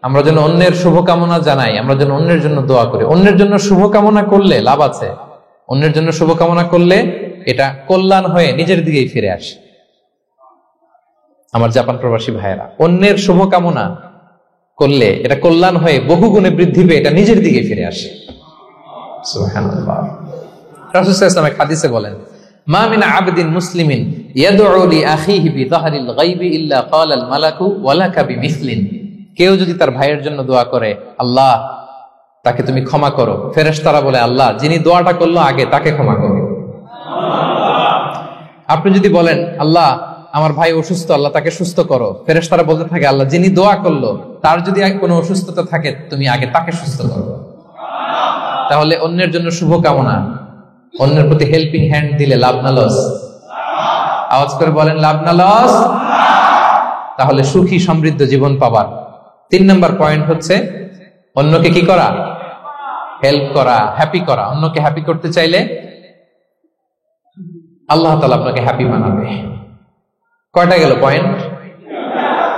আমরা যেন অন্যের শুভকামনা জানাই, আমরা যেন অন্যের জন্য দোয়া করি। অন্যের জন্য শুভকামনা করলে লাভ আছে, অন্যের জন্য শুভকামনা করলে এটা কল্যাণ হয়ে নিজের দিকেই ফিরে আসে। আমার জাপান প্রবাসী ভাইয়েরা, অন্যের শুভকামনা করলে এটা কল্যাণ হয়ে বহু গুণে বৃদ্ধি পেয়ে এটা নিজের দিকে ফিরে আসে। সুবহানাল্লাহ। রাসূল সাল্লাল্লাহু আলাইহি ওয়াসাল্লাম হাদিসে বলেন, মা মিন আবদিন মুসলিমিন ইয়াদউ লি আখিহি বিযাহরিল গায়বি ইল্লা ক্বালা আল মালাকু ওয়া লাকা বিমিসলিন। কেউ যদি তার ভাইয়ের জন্য দোয়া করে, আল্লাহ তাকে তুমি ক্ষমা করো, ফেরেশতারা বলে, আল্লাহ যিনি দোয়াটা করলো আগে তাকে ক্ষমা করো। আপনি যদি বলেন, আল্লাহ আমার ভাই অসুস্থ, আল্লাহ তাকে সুস্থ করো, ফেরেশতারা বলতে থাকে, আল্লাহ যিনি দোয়া করলো তার যদি কোনো অসুস্থতা থাকে তুমি আগে তাকে সুস্থ করো। তাহলে অন্যের জন্য শুভকামনা, অন্যের প্রতি হেল্পিং হ্যান্ড দিলে লাভ না লস? আওয়াজ করে বলেন, লাভ না লস? তাহলে সুখী সমৃদ্ধ জীবন পাবার 3 নম্বর পয়েন্ট হচ্ছে অন্যকে কি করা? হেল্প করা, হ্যাপি করা। অন্যকে হ্যাপি করতে চাইলে আল্লাহ তাআলা আপনাকে হ্যাপি বানাবে। কয়টা গেল পয়েন্ট?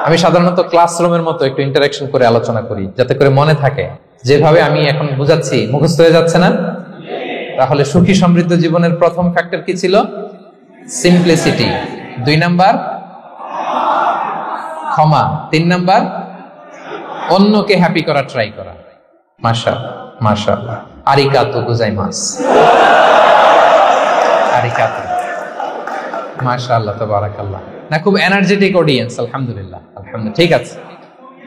আমি সাধারণত ক্লাসরুমের মতো একটু ইন্টারঅ্যাকশন করে আলোচনা করি যাতে করে মনে থাকে। যেভাবে আমি এখন বুঝাচ্ছি মুখস্থ হয়ে যাচ্ছে না? তাহলে সুখী সমৃদ্ধ জীবনের প্রথম ফ্যাক্টর কি ছিল? সিম্পলিসিটি। 2 নাম্বার ক্ষমা। 3 নাম্বার অন্যকে হ্যাপি করা ট্রাই করা। মাশাআল্লাহ, মাশাআল্লাহ, আরিগাতো গোজাইমাসু, আরিগাতো, মাশাআল্লাহ, তাবারাকাল্লাহ। না, খুব এনার্জেটিক অডিয়েন্স, আলহামদুলিল্লাহ, আলহামদুলিল্লাহ, ঠিক আছে,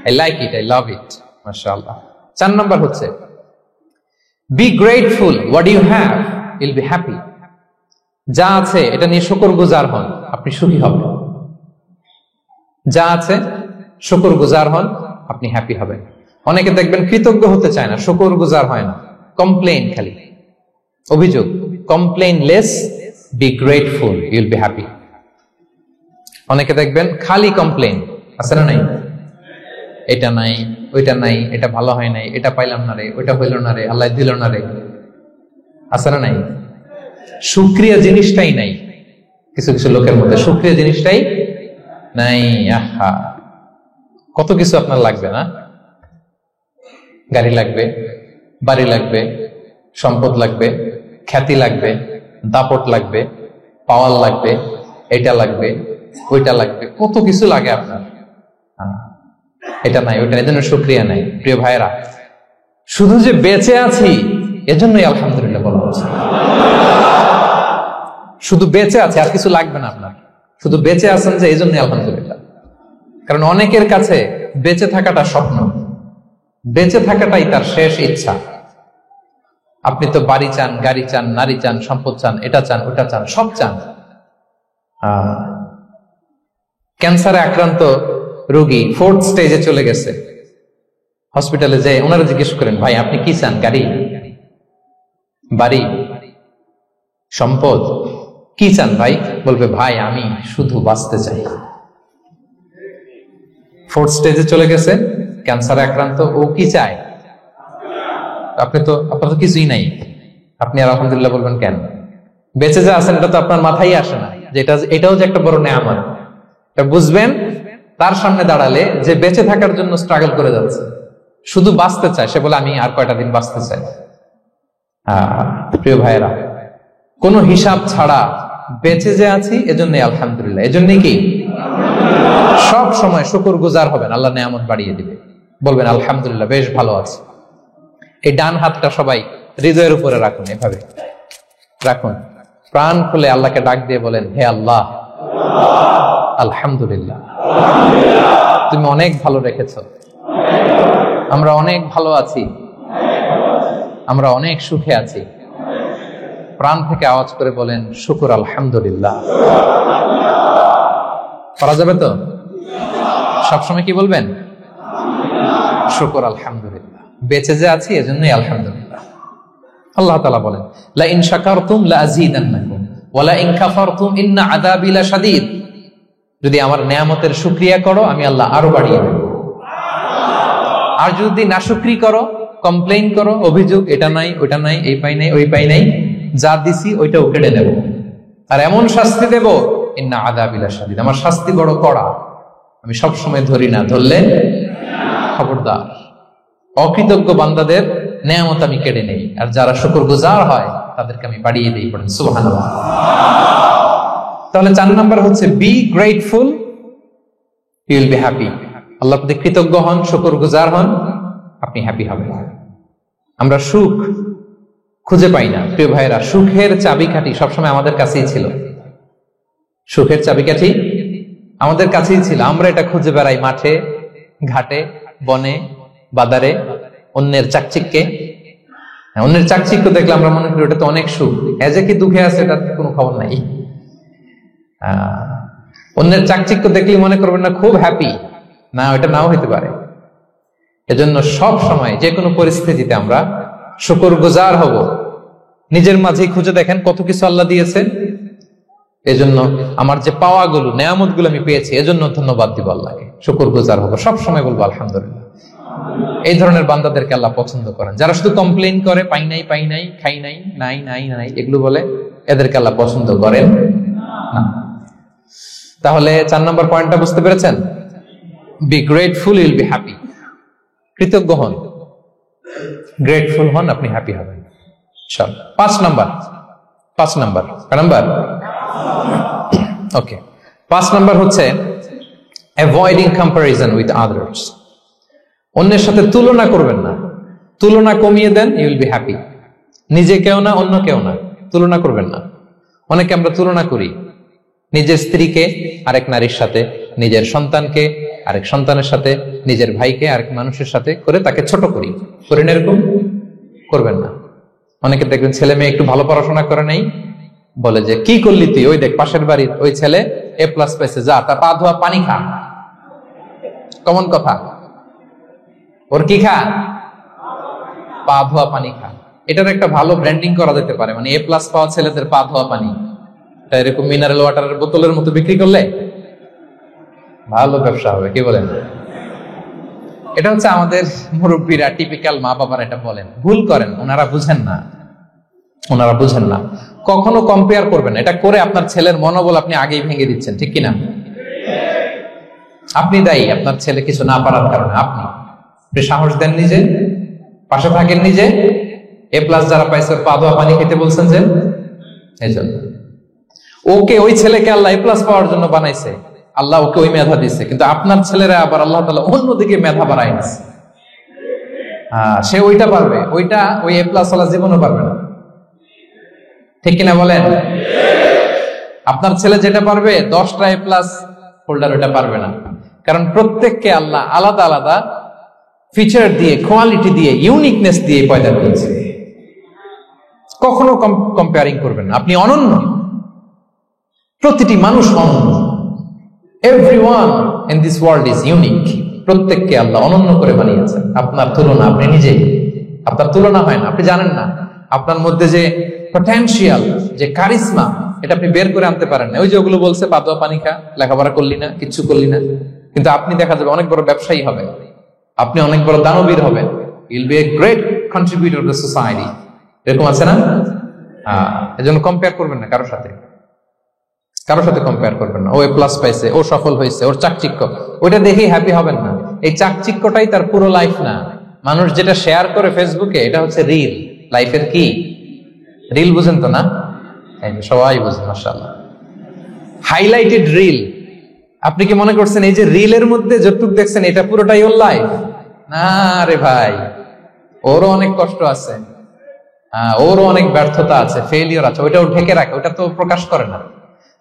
I like it, I love it, মাশাআল্লাহ। 4 নাম্বার হচ্ছে be grateful what you have, you'll be happy. যা আছে এটা নিয়ে শুকরগুজার হন, আপনি সুখী হবেন। যা আছে শুকরগুজার হন, আপনি হ্যাপি হবেন। অনেকে দেখবেন কৃতজ্ঞ হতে চায় না, শুকরগুজার হয় না, কমপ্লেইন, খালি অভিযোগ। Complain less, be grateful, Yule be happy. অনেকে দেখবেন খালি কমপ্লেইন, আছে না নাই? এটা নাই, ওইটা নাই, এটা ভালো হয় নাই, এটা পাইলাম না রে, ওইটা হইল না রে, আল্লাহ দিল না রে, আছে না নাই? শুকরিয়া জিনিসটাই নাই কিছু কিছু লোকের মধ্যে, শুকরিয়া জিনিসটাই নাই। আহা, কত কিছু আপনার লাগবে না? গাড়ি লাগবে, বাড়ি লাগবে, সম্পদ লাগবে, খ্যাতি লাগবে, দাপট লাগবে, পাওয়ার লাগবে, এটা লাগবে, ওইটা লাগবে, কত কিছু লাগে আপনার। এটা নাই, ওইটা, এজন্য শুকরিয়া নাই। প্রিয় ভাইরা, শুধু যে বেঁচে আছি এজন্যই আলহামদুলিল্লাহ বলা হচ্ছে। শুধু বেঁচে আছে, আর কিছু লাগবে না আপনার, শুধু বেঁচে আছেন যে এই জন্যই আলহামদুলিল্লাহ। কারণ অনেকের কাছে বেঁচে থাকাটা স্বপ্ন, বেঁচে থাকাটাই তার শেষ ইচ্ছা। আপনি তো বাড়ি চান, গাড়ি চান, নারী চান, সম্পদ চান, এটা চান, ওটা চান, সব চান। ক্যান্সারে আক্রান্ত রোগী 4th স্টেজে চলে গেছে, হসপিটালে যে ওনারা জিজ্ঞেস করেন, ভাই আপনি কি চান? গাড়ি, বাড়ি, সম্পদ, কি চান ভাই? বলবে, ভাই আমি শুধু বাঁচতে চাই। 4th স্টেজে চলে গেছে, ক্যান্সারে আক্রান্ত, ও কি চায়? আপনার তো কিছুই নাই, আপনি আর আলহামদুলিল্লাহ বলবেন কেন? বেঁচে যে আছেন এটা তো আপনার মাথায় আসে না যে এটাও যে একটা বড় নেয়ামত। বুঝবেন তার সামনে দাঁড়ালে যে বেঁচে থাকার জন্য স্ট্রাগল করে যাচ্ছে, শুধু বাঁচতে চায়, সে বলে আমি আর কয়টা দিন বাঁচতে চাই। প্রিয় ভাইয়েরা, কোনো হিসাব ছাড়া বেঁচে যে আছি এজন্যই আলহামদুলিল্লাহ। এজন্যই কি সব সময় শুকর গুজার হবেন, আল্লাহ নেয়ামত বাড়িয়ে দিবে, বলবেন আলহামদুলিল্লাহ বেশ ভালো আছে। এই ডান হাতটা সবাই হৃদয়ের উপরে রাখুন, এভাবে রাখুন, প্রাণ খুলে আল্লাহকে ডাক দিয়ে বলেন, হে আল্লাহ আলহামদুলিল্লাহ, তুমি অনেক ভালো রেখেছ, আমরা অনেক ভালো আছি, আমরা অনেক সুখে আছি। প্রাণ থেকে আওয়াজ করে বলেন শুকর আলহামদুলিল্লাহ। করা যাবে তো? সবসময় কি বলবেন? শুকর আলহামদুলিল্লাহ, বেঁচে যে আছি এজন্যই আলহামদুলিল্লাহ। আল্লাহ তাআলা বলেন লা ইন শাকারতুম লা আযীদান্নাকুম ওয়া লা ইন কাফারতুম ইন্না আযাবি লাশাদীদ। যদি আমার নেয়ামতের শুকরিয়া করো আমি আল্লাহ আরো বাড়িয়ে দেব, আর যদি নাশুকরি করো, কমপ্লেইন করো, অভিযোগ এটা নাই ওটা নাই, এই পাই নাই ওই পাই নাই, যা দিছি ওইটাও কেড়ে নেব, আর এমন শাস্তি দেব ইন্না আযাবি লাশাদীদ, আমার শাস্তি বড় কড়া, আমি সব সময় ধরি না, ধরলে খবরদার। অকৃতজ্ঞ বান্দাদের নেয়ামত আমি কেড়ে নেই, আর যারা শুকরগুজার হয় তাদেরকে আমি বাড়িয়ে দিই। পড়েন সুবহানাল্লাহ। তাহলে 4 নাম্বার হচ্ছে be grateful, you will be happy. আল্লাহর প্রতি কৃতজ্ঞ হন, শুকরগুজার হন, আপনি হ্যাপি হবেন। আমরা সুখ খুঁজে পাই না প্রিয় ভাইরা, সুখের চাবিকাঠি সবসময় আমাদের কাছেই ছিল। সুখের চাবিকাঠি আমাদের কাছেই ছিল, আমরা এটা খুঁজে বেড়াই মাঠে ঘাটে বনে বাজারে, অন্যের চাকচিক্যে। অন্যের চাকচিক্য দেখলে আমরা মনে করি ওটা তো অনেক সুখ, এজে কি দুঃখে আছে এটার কোনো খবর নাই। অন্যের চাকচিক্য দেখলে মনে করবেন না খুব হ্যাপি, না ওটা নাও হইতে পারে। এজন্য সব সময় যে কোনো পরিস্থিতিতে আমরা শুকরগুজার হব। নিজের মাঝেই খুঁজে দেখেন কত কিছু আল্লাহ দিয়েছে, এজন্য আমার যে পাওয়াগুলো নেয়ামতগুলো আমি পেয়েছি এজন্য ধন্যবাদ দিব আল্লাহকে, শুকরগুজার হব, সব সময় বলবো আলহামদুলিল্লাহ। এই ধরনের বান্দাদেরকে আল্লাহ পছন্দ করেন। যারা শুধু কমপ্লেইন করে পাই নাই পাই নাই, খাই নাই, নাই নাই নাই এগুলো বলে, এদেরকে আল্লাহ পছন্দ করেন না। তাহলে 4 নম্বর পয়েন্টটা বুঝতে পেরেছেন? Be grateful, you will be happy. কৃতজ্ঞ হন, গ্রেটফুল হন, আপনি হ্যাপি হবেন। চল 5 নাম্বার ওকে 5 নাম্বার হচ্ছে অ্যাভয়েডিং কম্প্যারিজন উইথ আদার্স। অন্যের সাথে তুলনা করবেন না, তুলনা কমিয়ে দেন, ইউ উইল বি হ্যাপি। নিজে কেউ না, অন্য কেউ না, তুলনা করবেন না। অনেকে আমরা তুলনা করি, নিজের স্ত্রীকে আরেক নারীর সাথে, নিজের সন্তানকে আরেক সন্তানের সাথে, নিজের ভাইকে আরেক মানুষের সাথে করে তাকে ছোট করি। করেন এরকম? করবেন না। অনেকে দেখবেন ছেলে মেয়ে একটু ভালো পড়াশোনা করে নেই, বলে যে কি করলি তুই, ওই দেখ পাশের বাড়ির ওই ছেলে A+ পাইছে, যা তার পা ধোয়া পানি খা। কমন কথা, ওর কি খা? পা ধোয়া পানি খা। এটার একটা ভালো ব্র্যান্ডিং করা যেতে পারে, মানে A+ পাওয়া ছেলেদের পা ধোয়া পানি, এরকম মিনারেল ওয়াটারের বোতলের মতো বিক্রি করলে ভালো ব্যবসা হবে, কি বলেন? এটা হচ্ছে আমাদের মুরব্বীরা, টিপিক্যাল মা বাবারা এটা বলেন, ভুল করেন, ওনারা বুঝেন না। কখনো কম্পেয়ার করবেন, এটা করে আপনার ছেলের মনোবল আপনি আগেই ভেঙে দিচ্ছেন, ঠিক কিনা? আপনি দায়ী আপনার ছেলে কিছু না পারার কারণে। আপনি সাহস দেন নিজে, পাশে থাকেন নিজে। A+ যারা পাইছে পা ধোয়া পানি খেতে বলছেন যে, এই জন্য ওকে, ওই ছেলেকে আল্লাহ A+ পাওয়ার জন্য বানাইছে, আল্লাহ ওকে ওই মেধা দিচ্ছে, কিন্তু আপনার ছেলেরা আবার আল্লাহ তাআলা অন্যদিকে মেধা বাড়ায় নিচ্ছে। সে ওইটা পারবে, ওইটা ওই A+ ওয়ালা জীবনও পারবে না, ঠিক কিনা বলেন? আপনার ছেলে যেটা পারবে 10টা A+ হোল্ডার ওইটা পারবে না, কারণ প্রত্যেককে আল্লাহ আলাদা আলাদা ফিচার দিয়ে, কোয়ালিটি দিয়ে, ইউনিকনেস দিয়ে পয়দা করেছে। কখনো কম্পেয়ারিং করবেন না, আপনি অনন্য, প্রতিটি মানুষ অনন্য। Everyone in this world is unique. প্রত্যেককে আল্লাহ অনন্য করে বানিয়েছেন। আপনার তুলনা আপনি নিজেই, আপনার তুলনা হয় না, আপনি জানেন না আপনার মধ্যে যে পটেনশিয়াল, যে কারিশমা, এটা আপনি বের করে আনতে পারেন না। ওই যে ওগুলো বলছে পা ধোয়া পানি খা, লেখাপড়া করলি না, কিচ্ছু করলি না, কিন্তু আপনি দেখা যাবে অনেক বড় ব্যবসায়ী হবে, আপনি অনেক বড় দানবীর হবেন, you'll be a great contributor to the society। এরকম আছে না? এজন্য কম্পেয়ার করবেন না কারোর সাথে। কারোর সাথে কম্পেয়ার করবেন না। ও এ প্লাস পাইছে, ও সফল হয়েছে, ওর চাকচিক্য, ওইটা দেখেই হ্যাপি হবেন না। এই চাকচিক্যটাই তার পুরো লাইফ না। মানুষ যেটা শেয়ার করে ফেসবুকে, এটা হচ্ছে রিল। লাইফের কি রিল? বুঝেন তো না? সবাই বুঝেন, মাশাআল্লাহ। Highlighted reel. আপনি কি মনে করছেন এই যে রিলের মধ্যে যতটুক দেখছেন এটা পুরোটাই ওর লাইফ? না রে ভাই, ওরও অনেক কষ্ট আছে, ওরও অনেক ব্যর্থতা আছে, ফেলিওর আছে, ওইটাও ঢেকে রাখে, ওটা তো প্রকাশ করে না।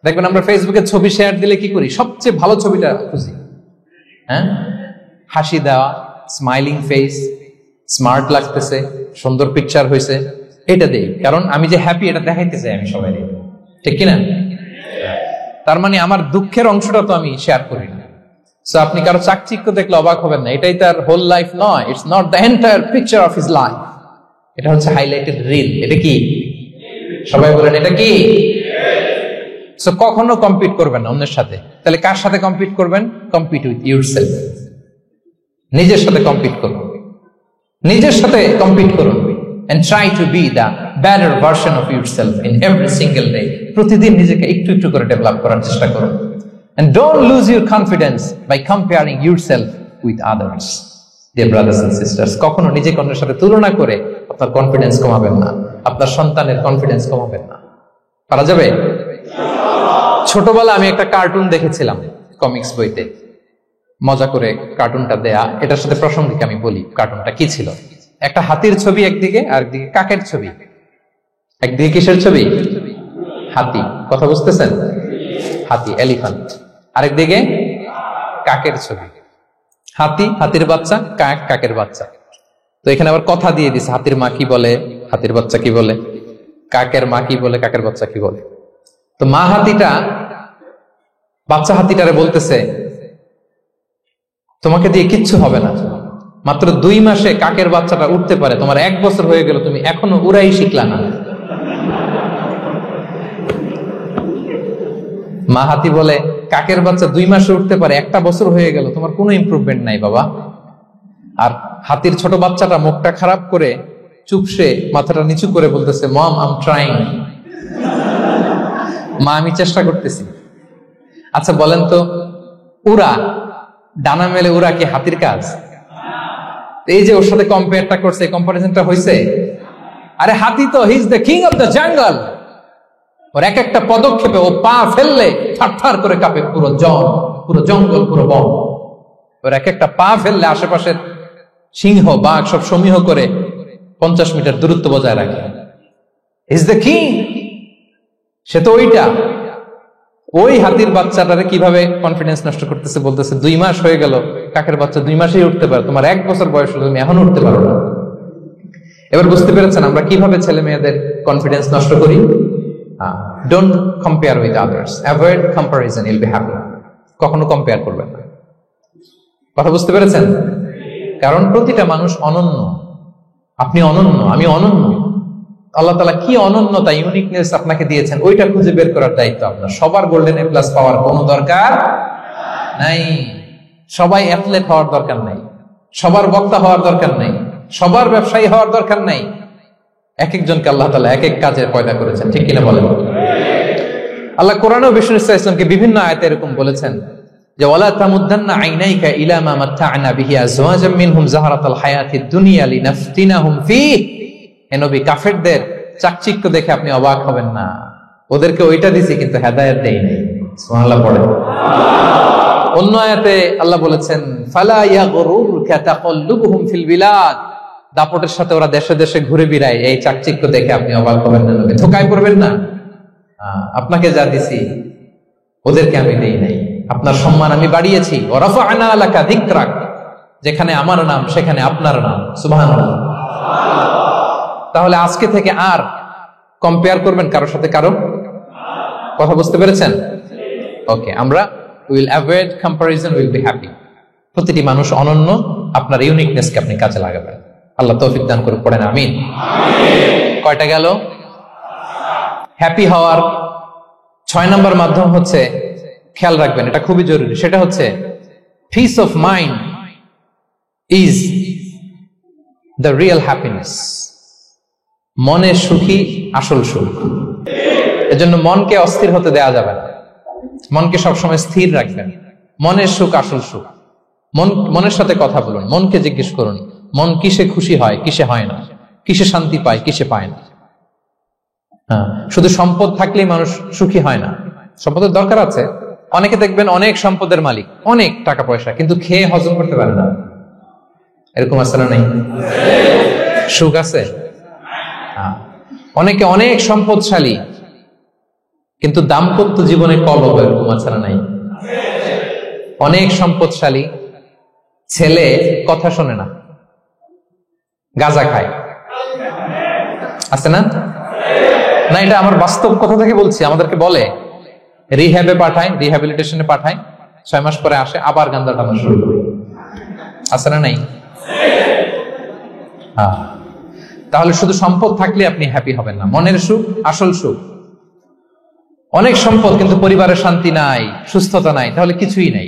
দেখবেন আমরা ফেসবুকে ছবি শেয়ার দিলে কি করি? সবচেয়ে ভালো ছবিটা খুঁজি, হ্যাঁ, হাসি দেওয়া, স্মাইলিং ফেস, স্মার্ট লাগতেছে, সুন্দর পিকচার হয়েছে, এটা দেই। কারণ আমি যে হ্যাপি এটা দেখাইতে চাই আমি সবাই, ঠিক কিনা? তার মানে আমার দুঃখের অংশটা তো আমি শেয়ার করি না। সো আপনি কারো চাকচিক্য দেখলে অবাক হবেন না, এটাই তার হোল লাইফ নয়। It's not the entire picture of his life. এটা হচ্ছে হাইলাইটেড রিল। এটা কি? সবাই বলেন এটা কি? সো কখনো কম্পিট করবেন না অন্যের সাথে। তাহলে কার সাথে কম্পিট করবেন? Compete with yourself. নিজের সাথে কম্পিট করুন, নিজের সাথে কম্পিট করুন। And try to be the better version of yourself in every single day. প্রতিদিন নিজেকে একটু একটু করে ডেভেলপ করার চেষ্টা করুন। And don't lose your confidence by comparing yourself with others. Dear brothers and sisters, কখনো নিজেকে অন্যের সাথে তুলনা করে আপনার কনফিডেন্স কমাবেন না, আপনার সন্তানের কনফিডেন্স কমাবেন না। পারা যাবে? ছোটবেলা আমি একটা কার্টুন দেখেছিলাম কমিক্স বইতে, মজা করে কার্টুনটা দেয়া। এটার সাথে প্রাসঙ্গিক আমি বলি কার্টুনটা কি ছিল। একটা হাতির ছবি একদিকে, আর একদিকে কাকের ছবি। একদিকে কিসের ছবি? হাতি। কথা বুঝতেছেন? হাতি, এলিফ্যান্ট। আরেকদিকে কাকের ছবি। হাতি, হাতির বাচ্চা, কাক, কাকের বাচ্চা। তো এখানে আবার কথা দিয়ে দিছে, হাতির মা কি বলে, হাতির বাচ্চা কি বলে, কাকের মা কি বলে, কাকের বাচ্চা কি বলে। তো মা হাতিটা বাচ্চা হাতিটারে বলতেছে, তোমাকে দিয়ে কিচ্ছু হবে না, মাত্র 2 মাসে কাকের বাচ্চাটা উঠতে পারে, তোমার 1 বছর হয়ে গেল, তুমি এখনো উড়াই শিখলা না। মা হাতি বলে, কাকের বাচ্চা 2 মাসে উঠতে পারে, 1 বছর হয়ে গেল, তোমার কোনো ইমপ্রুভমেন্ট নাই বাবা। আর হাতির ছোট বাচ্চাটা মুখটা খারাপ করে চুপসে মাথাটা নিচু করে বলতেছে, মম আই এম ট্রাইং। মা, আমি চেষ্টা করতেছি। আচ্ছা বলেন তো, উড়া, ডানা মেলে উড়া কি হাতির কাজ? এই যে ওর সাথে কম্পেয়ারটা করছে, কম্পারিজনটা হয়েছে। আরে হাতি তো he is the king of the jungle. ওর এক একটা পদক্ষেপে ও পা ফেললে থারথার করে কাঁপে পুরো জঙ্গল, পুরো বন। ওর এক একটা পা ফেললে আশেপাশের সিংহ, বাঘ সব সমীহ করে 50 মিটার দূরত্ব বজায় রাখে। He is the king. সে তো ওইটা। ওই হাতির বাচ্চাটারে কিভাবে কনফিডেন্স নষ্ট করতেছে, বলতেছে 2 মাস হয়ে গেল, কাকের বাচ্চা 2 মাসেই উঠতে পারে, তোমার 1 বছর বয়স হলো, তুমি এখন উঠতে পারো না। এবার বুঝতে পেরেছেন আমরা কিভাবে ছেলে মেয়েদের কনফিডেন্স নষ্ট করি? Don't compare with others, avoid comparison, Yule be happy. কখনো কম্পেয়ার করবেন না। কথা বুঝতে পেরেছেন? কারণ প্রতিটা মানুষ অনন্য। আপনি অনন্য, আমি অনন্য। আল্লাহ তাআলা কি অনন্যতা, ইউনিকনেস আপনাকে দিয়েছেন, ওইটা খুঁজে বের করার দায়িত্ব আপনার। সবার গোল্ডেন এ প্লাস পাওয়ার কোনো দরকার নাই, সবাই অ্যাথলেট হওয়ার দরকার নাই, সবার বক্তা হওয়ার দরকার নাই, সবার ব্যবসায়ী হওয়ার দরকার নাই। এক একজনকে আল্লাহ তাআলা এক এক কাজে পয়দা করেছেন, ঠিক কিনা বলেন? আল্লাহ কোরআনেও বিষ্ণু ইসলামকে বিভিন্ন আয়াতে এরকম বলেছেন যে, ওয়ালা তামুদ্দান্না আইনাইকা ইলা মা মাত্তা'না বিহি আজওয়াজাম মিনহুম যাহরাতাল হায়াতিদ দুনিয়া লিনাফতিনাহুম ফীহ। হে নবী, কাফেরদের চাকচিক্য দেখে আপনি অবাক হবেন না, ওদেরকে ওইটা দিছি কিন্তু হেদায়েত দেই নাই। সুবহানাল্লাহ পড়েন। অন্য আয়াতে আল্লাহ বলেছেন, ফালা ইয়াগরুরকা তাকাল্লুবুহুম ফিল বিলাদ। দাপটের সাথে ওরা দেশে দেশে ঘুরে বেড়ায়, এই চাকচিক্য দেখে আপনি অবাক হবেন না নবী, ধোঁকায় পড়বেন না। আপনাকে যা দিছি ওদেরকে আমি দেই নাই। আপনার সম্মান আমি বাড়িয়েছি। ওয়া রাফা'না লাকা যিকরাক, যেখানে আমার নাম সেখানে আপনার নাম। সুবহানাল্লাহ। তাহলে আজকে থেকে আর কম্পেয়ার করবেন কারোর সাথে কারো? কথা বুঝতে পেরেছেন? ওকে, আমরা will avoid comparison, will be happy. প্রতিটি মানুষ অনন্য, আপনার ইউনিকনেসকে আপনি কাজে লাগাবেন। আল্লাহ তৌফিক দান করুন, পড়েন আমিন। কয়টা গেল? হ্যাপি হওয়ার 6 নম্বর মাধ্যম হচ্ছে, খেয়াল রাখবেন এটা খুবই জরুরি, সেটা হচ্ছে piece of mind is the real happiness. মনে সুখী আসল সুখ। এজন্য মনকে অস্থির হতে দেয়া যাবে না। মনকে সবসময় স্থির রাখবেন। মনের সুখ আসল সুখ। মনের সাথে কথা বলুন, মনকে জিজ্ঞেস করুন মন কিসে খুশি হয়, কিসে হয় না, কিসে শান্তি পায়, কিসে পায় না। শুধু সম্পদ থাকলেই মানুষ সুখী হয় না, সম্পদের দরকার আছে। অনেকে দেখবেন অনেক সম্পদের মালিক, অনেক টাকা পয়সা, কিন্তু খেয়ে হজম করতে পারে না। এরকম আছে না? নেই? সুখ আছে? অনেকে অনেক সম্পদশালী, কিন্তু দাম্পত্য জীবনে কলহ। এরকম আছে না? নাই? অনেক সম্পদশালী ছেলে কথা শোনে না, গাঁজা খায়। আছে না? না, এটা আমার বাস্তব কথা থেকে বলছি। আমাদেরকে বলে রিহ্যাবে পাঠায়, রিহ্যাবিলিটেশনে পাঠায়, 6 মাস পরে আসে আবার গাঁজা টানা শুরু করে। আছে না? নাই? তাহলে শুধু সম্পদ থাকলে আপনি হ্যাপি হবেন না। মনের সুখ আসল সুখ। অনেক সম্পদ কিন্তু পরিবারের শান্তি নাই, সুস্থতা নাই, তাহলে কিছুই নাই।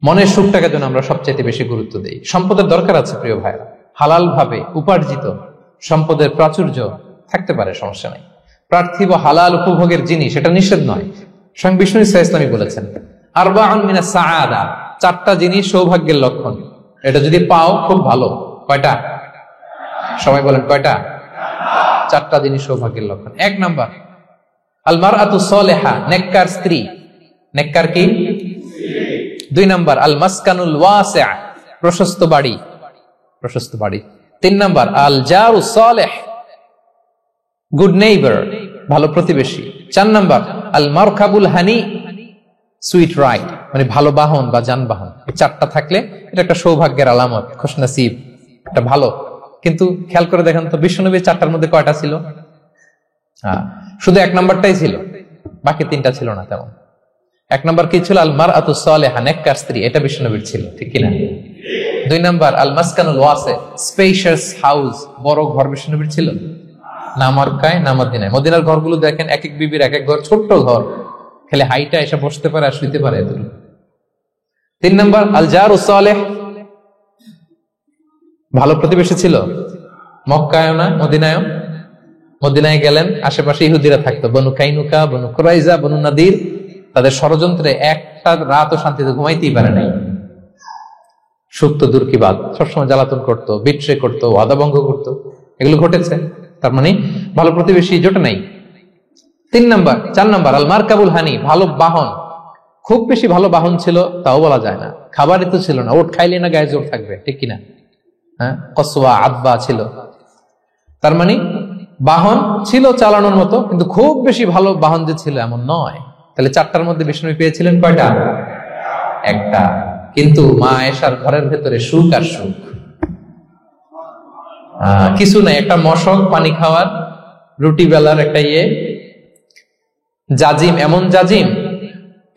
মনের সুখটাকে যেন আমরা সবচেয়ে বেশি গুরুত্ব দেই। সম্পদের দরকার আছে প্রিয় ভাইরা, হালাল ভাবে উপার্জিত সম্পদের প্রাচুর্য থাকতে পারে, সমস্যা নাই। পার্থিব হালাল উপভোগের জিনিস, এটা নিষেধ নয়। স্বয়ং বিষ্ণু ইসলামী বলেছেন আরবাউন মিনাস সাআদা, 4টা জিনিস সৌভাগ্যের লক্ষণ। এটা যদি পাও খুব ভালো। কয়টা? সবাই বলেন কয়টা? 4টা জিনিস সৌভাগ্যের লক্ষণ। 1 নাম্বার আল মারআতু সালিহা, নেককার স্ত্রী। নেককার কি? 2 নাম্বার আল মাসকানুল ওয়াসি', প্রশস্ত বাড়ি, প্রশস্ত বাড়ি। 3 নাম্বার আল জারু সালিহ, গুড নেইবার, ভালো প্রতিবেশী। 4 নাম্বার আল মারকাবুল হানি, সুইট রাইড, মানে ভালো বাহন বা যানবাহন। এই 4টা থাকলে এটা একটা সৌভাগ্যের আলামত, খুশনসিব, এটা ভালো। কিন্তু খেয়াল করে দেখেন তো বিশ্বনবীর 4টার মধ্যে কয়টা ছিল? শুধু 1 নাম্বারটাই ছিল, বাকি 3টা ছিল না তেমন। 1 নাম্বার কি ছিল? আল মারআতু সালিহা, নেককার স্ত্রী, এটা বিশ্বনবীর ছিল, ঠিক কিনা? 2 নাম্বার আল মাসকানুল ওয়াসি', স্পেশিয়াস হাউস, বড় ঘর, বিশ্বনবীর ছিল না? মক্কায় না মদিনায়? মদিনার ঘরগুলো দেখেন, এক এক বিবির এক এক ঘর, ছোট্ট ঘর, খালি হাইটা এসে বসতে পারে আর শুইতে পারে। 3 নাম্বার আল জারু সালিহ, ভালো প্রতিবেশী ছিল। মক্কায় না মদিনায়? মদিনায় গেলেন, আশেপাশে ইহুদিরা থাকতো, বনু কাইনুকা, বনু কুরাইজা, বনু নাদির। তাদের ষড়যন্ত্রে একটা রাতও শান্তিতে ঘুমাইতেই পারে নাই। সুখ তো দূর কি বাদ, সবসময় জ্বালাতন করতো, বিট্রে করতো, ওয়াদা ভঙ্গ করতো, এগুলো ঘটেছে। তার মানে ভালো প্রতিবেশী জোটে নাই। 4 নাম্বার আল মারকাবুল হানি, ভালো বাহন। খুব বেশি ভালো বাহন ছিল তাও বলা যায় না, খাবারই তো ছিল না, ওট খাইলে না গায়ে জোর থাকবে, ঠিক কিনা? কসওয়া আদবা ছিল। তার মানে বাহন ছিল চালানোর মতো, কিন্তু খুব বেশি ভালো বাহন যে ছিল এমন নয়। তাহলে 4টার মধ্যে বিষ্ণু পেয়েছিলেন কয়টা? 1টা। কিন্তু মা আয়েশার ঘরের ভেতরে সুখ আর সুখ, কিছু নাই। একটা মশক, পানি খাওয়ার, রুটি বেলার একটা জাজিম, এমন জাজিম,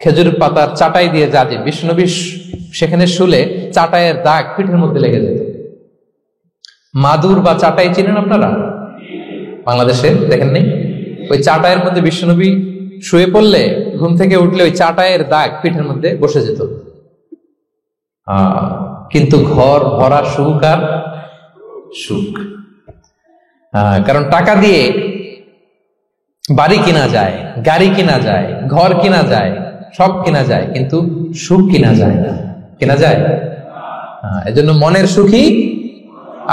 খেজুর পাতার চাটাই দিয়ে জাজিম। বিষ্ণুনবী সেখানে শুলে চাটাইয়ের দাগ পিঠের মধ্যে লেগে যেত। মাদুর বা চাটাই চিনেন আপনারা? বাংলাদেশে দেখেন নেই? ওই চাটাইয়ের মধ্যে বিষ্ণুনবী শুয়ে পড়লে, ঘুম থেকে উঠলে ওই চাটাইয়ের দাগ পিঠের মধ্যে বসে যেত। কিন্তু ঘর ভরা সুখ আর সুখ। কারণ টাকা দিয়ে বাড়ি কিনা যায়, গাড়ি কিনা যায়, ঘর কিনা যায়, সব কিনা যায়, কিন্তু সুখ কিনা যায় না। কিনা যায়? এজন্য মনের সুখই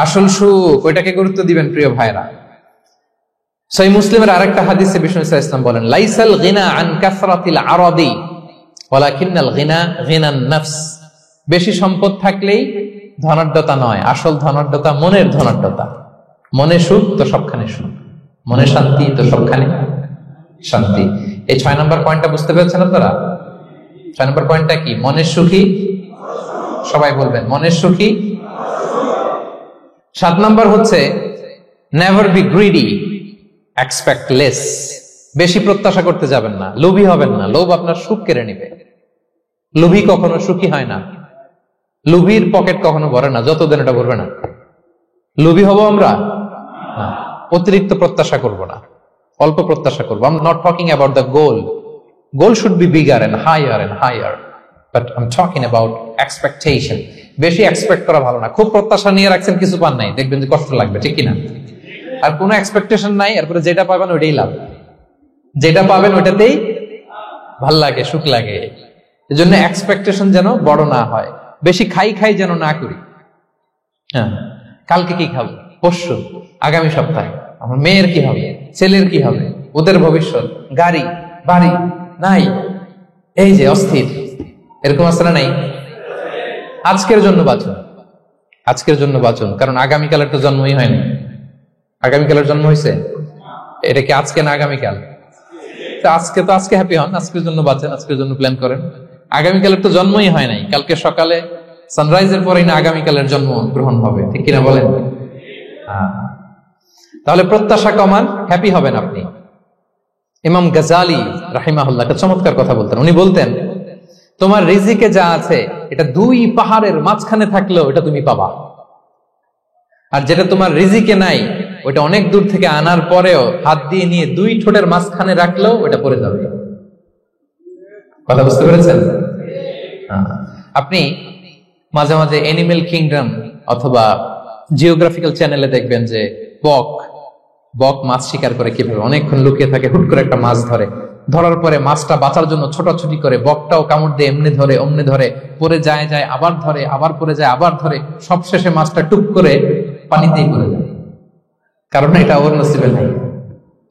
আসল সুখ, ওইটাকে গুরুত্ব দিবেন প্রিয় ভাইরা। সহিহ মুসলিমের আরেকটা হাদিসে বিষ্ণু ইসলাম বলেন লাইসাল গিনা আন কাসরাতিল আরাদি ওয়ালাকিন্নাল গিনা গিনান নাফস। বেশি সম্পদ থাকলেই ধনাঢ্যতা নয়, আসল ধনাঢ্যতা মনের ধনাঢ্যতা। মনে সুখ তো সবখানে সুখ, মনে শান্তি তো সবখানে শান্তি। এই 6 নম্বর পয়েন্টটা বুঝতে পেরেছেন আপনারা? 6 নম্বর পয়েন্টটা কি? মনের সুখী, সবাই বলবেন মনের সুখী। 7 নম্বর হচ্ছে never be greedy, expect less. বেশি প্রত্যাশা করতে যাবেন না, লোভী হবেন না। লোভ আপনার সুখ কেড়ে নিবে। লোভী কখনো সুখী হয় না। লোভীর পকেট কখনো ভরে না যতদিন এটা ভরবে না। লোভী হব আমরা না, অতিরিক্ত প্রত্যাশা করব না, অল্প প্রত্যাশা করবো। I'm not talking about the goal. Goal should be bigger and higher. But I'm talking about expectation. বেশি এক্সপেক্ট করা ভালো না। খুব প্রত্যাশা নিয়ে রাখছেন, কিছু পান নাই, দেখবেন যে কষ্ট লাগবে, ঠিক কিনা? আর কোনো এক্সপেকটেশন নাই, এরপরে যেটা পাবেন ওইটাই লাভ। যেটা পাবেন ওইটাতেই ভাল লাগে, সুখ লাগে। এজন্য এক্সপেকটেশন যেন বড় না হয়, বেশি খাই যেন না করি। হ্যাঁ, কালকে কি খাবো, পরশু, আগামী সপ্তাহে আমার মেয়ের কি হবে, ছেলের কি হবে, ওদের ভবিষ্যৎ, গাড়ি বাড়ি নাই, এই যে অস্থির, এরকম আছে না নাই? আজকের জন্য বাঁচুন, আজকের জন্য বাঁচুন, কারণ আগামীকালের তো জন্মই হয়নি। আগামীকালের জন্ম হয়েছে, এটা কি আজকে না আগামীকাল? আজকে তো আজকে হ্যাপি হন, আজকের জন্য বাঁচেন, আজকের জন্য প্ল্যান করেন। আগামীকালের তো জন্মই হয় নাই, কালকে সকালে সানরাইজের পরেই না আগামীকালের জন্ম গ্রহণ হবে, ঠিক কিনা বলেন? তাহলে প্রত্যাশা কমান, হ্যাপি হবেন আপনি। ইমাম গাজালি রাহিমাহুল্লাহ একটা চমৎকার কথা বলতেন। উনি বলতেন, তোমার রিজিকে যা আছে এটা 2 পাহাড়ের মাঝখানে থাকলেও এটা তুমি পাবা, আর যেটা তোমার রিজিকে নাই ওইটা অনেক দূর থেকে আনার পরেও হাত দিয়ে নিয়ে 2 ঠোঁটের মাঝখানে রাখলেও ওটা পড়ে যাবে। কথা বুঝতে পেরেছেন? আপনি মাঝে মাঝে অ্যানিমেল কিংডম অথবা জিওগ্রাফিক্যাল চ্যানেলে দেখবেন যে বক মাছ শিকার করে কিভাবে, অনেকক্ষণ লুকিয়ে থাকে, হুট করে একটা মাছ ধরে, ধরার পরে মাছটা বাঁচার জন্য ছোটাছুটি করে, বকটাও কামড় দিয়ে এমনি ধরে অমনি ধরে, পরে যায় আবার ধরে, আবার পরে যায় আবার ধরে, সবশেষে মাছটা টুক করে পানিতেই পড়ে যায়, কারণ এটা ওর নসিবে নাই।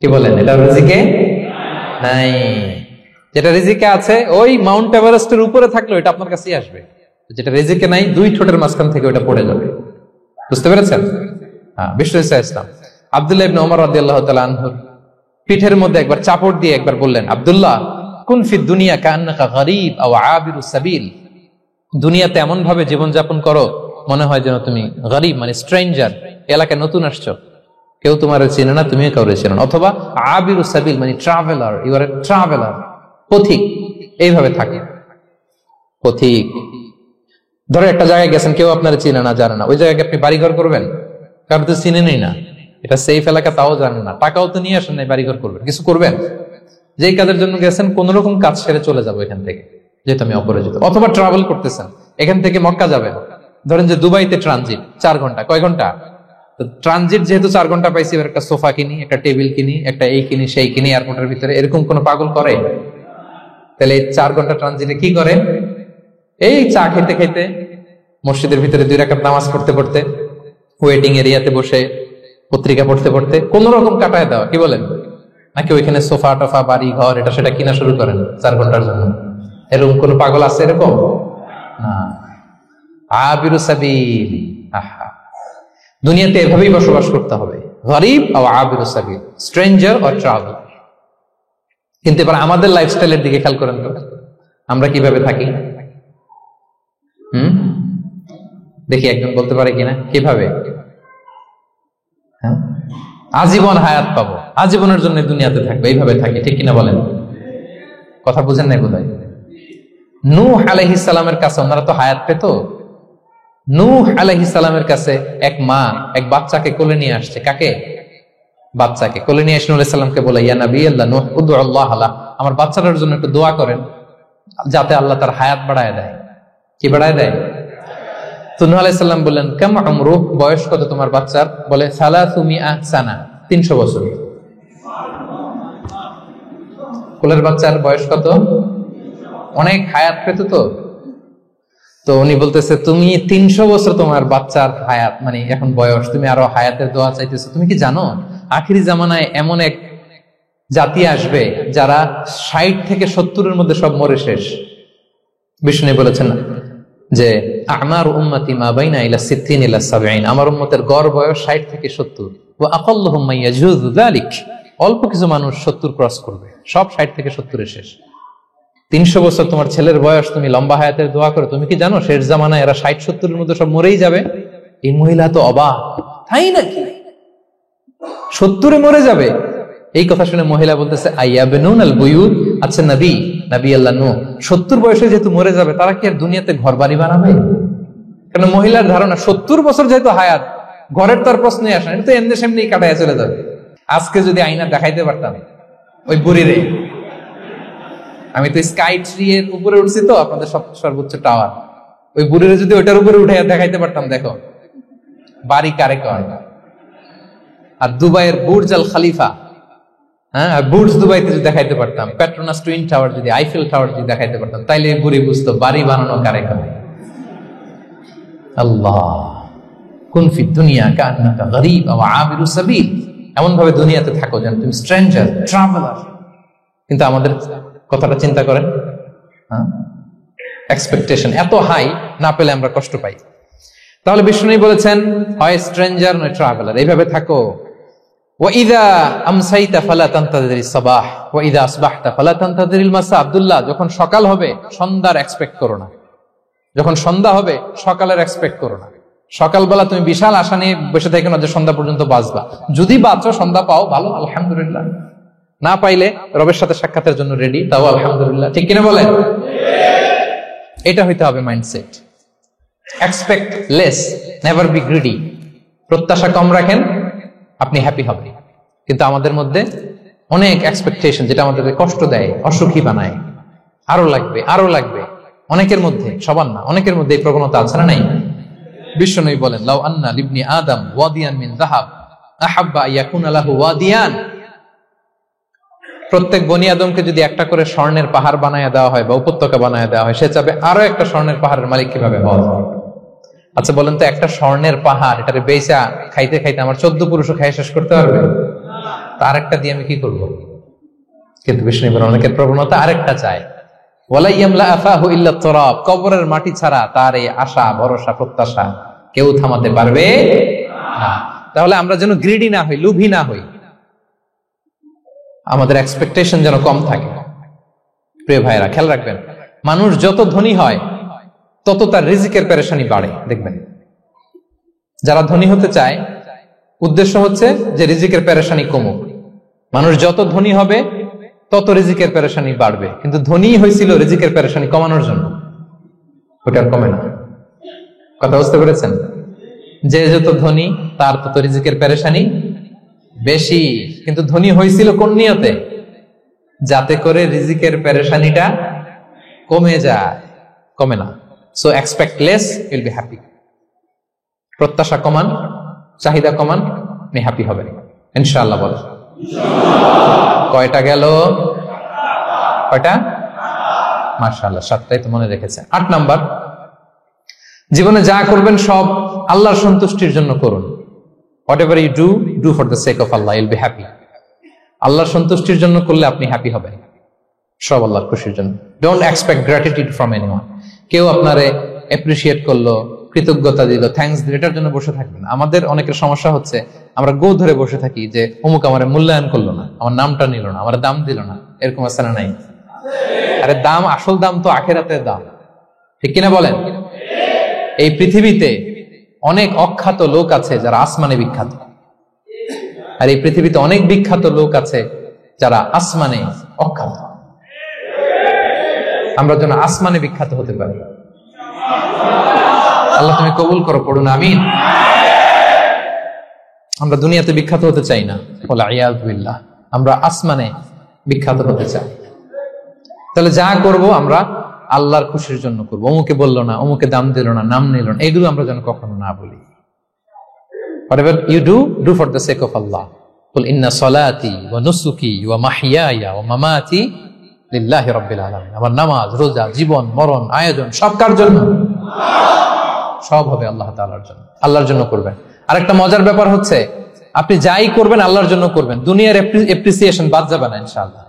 কি বলেন? এটা রিজিকে নাই। যেটা রিজিকে আছে ওই মাউন্ট এভারেস্টের উপরে থাকলে এটা আপনার কাছেই আসবে, যেটা রিজিকে নাই 2 ঠোঁটের মাঝখান থেকে ওটা পড়ে যাবে। বুঝতে পেরেছেন? হ্যাঁ, বিশ্ব ইসলাম আব্দুল্লাহ ইবনে ওমর রাদিয়াল্লাহু তাআলা আনহু পিঠের মধ্যে একবার চাপড় দিয়ে একবার বললেন, আব্দুল্লাহ, কুন ফি দুনিয়া কান্নাকা গরীব আও আবিরুস সাবিল, দুনিয়াতে এমন ভাবে জীবনযাপন করো মনে হয় যেন তুমি গরীব মানে স্ট্রেঞ্জার, এলাকায় নতুন আসছো, কেউ তোমার চেনে না, তুমিও কাউরে চেনো না, অথবা আবিরুস সাবিল মানে traveller, you are a traveller, পথিক, এইভাবে থাকে। পথিক, ধরো একটা জায়গায় গেছেন, কেউ আপনার চিনে না, জানে না, ওই জায়গায় আপনি বাড়িঘর করবেন? কারণ তো চিনেনই না, এটা সেফ এলাকা তাও জানেন না, টাকাও তো নিয়ে আসেন নাই বাড়িঘর করবেন, কিছু করবেন? যেই কাজের জন্য গেছেন কোন রকম কাজ সেরে চলে যাবো এখান থেকে, যেহেতু আমি অপরিচিত। অথবা ট্রাভেল করতেছেন, এখান থেকে মক্কা যাবেন, ধরেন যে দুবাইতে ট্রানজিট 4 ঘন্টা, কয় ঘন্টা? ট্রানজিট যেহেতু 4 ঘন্টা পাইছি, এবার একটা সোফা কিনি, একটা টেবিল কিনি, একটা এই কিনি সেই কিনি এয়ারপোর্টের ভিতরে, এরকম কোন পাগল করে? তাহলে এই 4 ঘন্টা ট্রানজিটে কি করে? এই চা খেতে খেতে, মসজিদের ভিতরে 2 রাকাত নামাজ পড়তে পড়তে, ওয়েটিং এরিয়াতে বসে পত্রিকা পড়তে পড়তে কোন রকম কাটায় দেওয়া। কি বলেন? নাকি ওইখানে সোফা টোফা বাড়ি ঘর এটা সেটা কিনা শুরু করেন 4 ঘন্টার জন্য? এরকম কোন পাগল আছে এরকম? না। আবিরু সাবিল, আহা, দুনিয়াতে এভাবেই বসবাস করতে হবে, গরীব ও আবিরু সাবিল, স্ট্রেঞ্জার অর ট্রাভেলার। কিন্তু এবার আমাদের লাইফস্টাইলের দিকে খেয়াল করেন তো, আমরা কিভাবে থাকি? দেখি একজন বলতে পারে কিনা কিভাবে? আজীবন হায়াত পাবো, আজীবনের জন্য দুনিয়াতে থাকবে, এইভাবে থাকি, ঠিক কিনা বলেন? কথা বুঝেন নাই বোধহয়। নূহ আলাইহিস সালামের কাছে ওনারা তো হায়াত পেত। নূহ আলাইহিস সালামের কাছে এক মা এক বাচ্চাকে কোলে নিয়ে আসছে। কাকে? বাচ্চাকে কোলে নিয়ে এসে নূহ আলাইহিস সালামকে বলে, ইয়া নবী আল্লাহ নূহ, উদউ আল্লাহ লা, আমার বাচ্চাটার জন্য একটু দোয়া করেন যাতে আল্লাহ তার হায়াত বাড়ায় দেয়। কি বাড়ায় দেয়? তো নূহ আলাইহিস সালাম বললেন, কাম আমরুহ, বয়স কত তোমার বাচ্চার? বলে 300 সানা, 300 বছর। কোলের বাচ্চার বয়স কত? অনেক হায়াত পেত তো। তো উনি বলতেছে, তুমি 300 বছর তোমার বাচ্চার হায়াত, মানে এখন বয়স, তুমি আরো হায়াতের দোয়া চাইতেছো। তুমি কি জানো আখিরি জামানায় এমন এক জাতি আসবে যারা 60 থেকে 70-এর মধ্যে সব মরে শেষ। বিষ্ণু বলেছেন যে আমার উম্মতি মা বাইনা ইলা 60 ইলা 70, আমার উম্মতের গড় বয়স 60 থেকে 70। ওয়া আকাল্লুহুম মান ইয়াজুযু যালিক, অল্প কিছু মানুষ 70 ক্রস করবে, সব 60 থেকে 70-এ শেষ। 300 বছর তোমার ছেলের বয়স, তুমি লম্বা হায়াতের দোয়া করো, তুমি কি জানো শেষ জামানায় এরা 60-70-এর মধ্যে সব মরেই যাবে? এই মহিলা তো অবাক, তাই নাকি 70-এ মরে যাবে? এই কথা শুনে মহিলা বলতেছে, আইয়াবনুনাল বুয়ুত, আচ্ছা নবী আল্লাহ নূহ 70 বয়সে যেহেতু মরে যাবে, তারা কি আর দুনিয়াতে ঘর বাড়ি বানাবে? কারণ মহিলার ধারণা 70 বছর যেহেতু হায়াত, ঘরের তার প্রশ্নই আসে না, এটা তো এমনি সেমনি কাটায় চলে যাবে। আজকে যদি আয়না দেখাইতে পারতাম ওই বুড়িরে, আমি তো স্কাই ট্রি এর উপরে উঠছি, তো আপনাদের সর্বোচ্চ টাওয়ার, ওই বুড়িরে যদি ওইটার উপরে উঠে দেখাইতে পারতাম, দেখো বাড়ি কারে কয়। আর দুবাইয়ের বুর্জ আল খালিফা, হ্যাঁ, বুর্জ দুবাইতে যদি দেখাইতে পারতাম, পেট্রোনাস টুইন টাওয়ার যদি, আইফেল টাওয়ার যদি দেখাইতে পারতাম, তাইলে বুড়ি বুঝতো বাড়ি বানানো কারে কারে। আল্লাহ কুন ফি দুনিয়া কান্নাকা গরীব ওয়া আবিরু সাবিল, এমন ভাবে দুনিয়াতে থাকো যেন তুমি স্ট্রেঞ্জার, ট্রাভেলার। কিন্তু আমাদের কথাটা চিন্তা করেন, এক্সপেকটেশন এত হাই, না পেলে আমরা কষ্ট পাই। তাহলে বিষ্ণু বলেছেন হয় স্ট্রেঞ্জার নয় ট্রাভেলার, এইভাবে থাকো। ওয়াইদা আমসাইতা ফালা তানতাযিরিস সাবাহ ওয়াইদা আসবাহতা ফালা তানতাযিরিল মাসা। আব্দুল্লাহ, যখন সকাল হবে সন্ধ্যার এক্সপেক্ট করো না, যখন সন্ধ্যা হবে সকালের এক্সপেক্ট করো না। সকালবেলা তুমি বিশাল আশা নিয়ে বসে থাকো না যে সন্ধ্যা পর্যন্ত বাঁচবা। যদি বাঁচো, সন্ধ্যা পাও, ভালো, আলহামদুলিল্লাহ। না পাইলে রবের সাথে সাক্ষাতের জন্য রেডি, তাও আলহামদুলিল্লাহ। ঠিক কিনা বলেন? এটা হইতে হবে mindset. Expect less, never be greedy. প্রত্যাশা কম রাখেন, আপনি হ্যাপি হবেন। কিন্তু আমাদের মধ্যে অনেক এক্সপেকটেশন, যেটা আমাদেরকে কষ্ট দেয়, অসুখী বানায়। আরো লাগবে, আরো লাগবে। অনেকের মধ্যে, সবার না, অনেকের মধ্যে এই প্রবণতা আছে না নাই? বিশ্বনবী বলেন, লাউ আন্না লিবনি আদম ওয়াদিয়ান মিন যাহাব আহাব্বা ইয়াকুনা লাহু ওয়াদিয়ান। প্রত্যেক বনি আদমকে যদি একটা করে স্বর্ণের পাহাড় বানায় দেওয়া হয় বা উপত্যকা বানায় দেওয়া হয়, সে চাবে আরো একটা স্বর্ণের পাহাড়ের মালিক কিভাবে হওয়া যায়। আচ্ছা বলেন তো, একটা স্বর্ণের পাহাড়, এটারে বেচা খাইতে খাইতে আমার 14 পুরুষও খাই শেষ করতে পারবে? তার একটা দিয়ে আমি কি করবো? কিন্তু বিষ্ণু বলেন, অনেকের প্রবণতা আরেকটা চায়। ওয়ালা ইয়ামলা আফাহু ইল্লা তুরাব। কবরের মাটি ছাড়া তার এই আশা, ভরসা, প্রত্যাশা কেউ থামাতে পারবে না। তাহলে আমরা যেন গ্রিডি না হই, লোভী না হই, আমাদের এক্সপেকটেশন যেন কম থাকে। প্রিয় ভাইরা, খেয়াল রাখবেন, মানুষ যত ধনী হয় তত তার রিজিকের পেরেশানি বাড়ে। দেখবেন, যারা ধনী হতে চায় উদ্দেশ্য হচ্ছে যে রিজিকের পেরেশানি কমুক। মানুষ যত ধনী হবে তত রিজিকের পেরেশানি বাড়বে। কিন্তু ধনী হয়েছিল রিজিকের পেরেশানি কমানোর জন্য, ওটা আর কমে না। কথা বুঝতে পেরেছেন? যে যত ধনী তার তত রিজিকের পেরেশানি বেশি। কিন্তু ধনী হয়েছিল কোন নিয়তে? যাতে করে রিজিকের পেরেশানিটা কমে যায়, কমে না। So expect less, will be happy. প্রত্যাশা কমান, চাহিদা কমান, আপনি হ্যাপি হবেন ইনশাআল্লাহ। বল কয়টা গেল? কয়টা? মাশাআল্লাহ, 7টাই তো মনে রেখেছেন। 8 নাম্বার, জীবনে যা করবেন সব আল্লাহর সন্তুষ্টির জন্য করুন। Whatever you do, do for the sake of Allah, you'll be happy. আল্লাহর সন্তুষ্টির জন্য করলে আপনি হ্যাপি হবেন, সব আল্লাহর খুশির জন্য। Don't expect gratitude from anyone. কেউ আপনারে অ্যাপ্রিশিয়েট করলো, কৃতজ্ঞতা দিল, থ্যাঙ্কস দিল, এটার জন্য বসে থাকবেন। আমাদের অনেকের সমস্যা হচ্ছে, আমরা গো ধরে বসে থাকি যে অমুক আমার মূল্যায়ন করলো না, আমার নামটা নিল না, আমার দাম দিল না। এরকম আছে না নাই? আরে দাম, আসল দাম তো আখিরাতের দাম। ঠিক কিনা বলেন? এই পৃথিবীতে অনেক অখ্যাত লোক আছে যারা আসমানে বিখ্যাত, আর এই পৃথিবীতে অনেক বিখ্যাত লোক আছে যারা আসমানে অখ্যাত। আমরা যেন আসমানে বিখ্যাত হতে পারি। আল্লাহ তুমি কবুল করো, পড়ুন আমিন। আমরা দুনিয়াতে বিখ্যাত হতে চাই না, ওয়াল ইয়াযু বিল্লাহ। আমরা আসমানে বিখ্যাত হতে চাই। তাহলে যা করব আমরা আল্লাহর খুশির জন্য করবো। অমুকে বললো না, অমুকে দাম দিল না, নাম নিল না, এগুলো আমরা যেন কখনো না বলি। Whatever you do, do for the sake of Allah. Qul inna salati wa nusuki wa mahyaya wa mamati lillahi rabbil alamin. আমার নামাজ, রোজা, জীবন, মরণ, আয়োজন সব কার জন্য? সব হবে আল্লাহ তাআলার জন্য। আল্লাহর জন্য করবেন। আরেকটা মজার ব্যাপার হচ্ছে, আপনি যাই করবেন আল্লাহর জন্য করবেন। দুনিয়ার এপ্রিসিয়েশন বাদ যাবে না ইনশাআল্লাহ।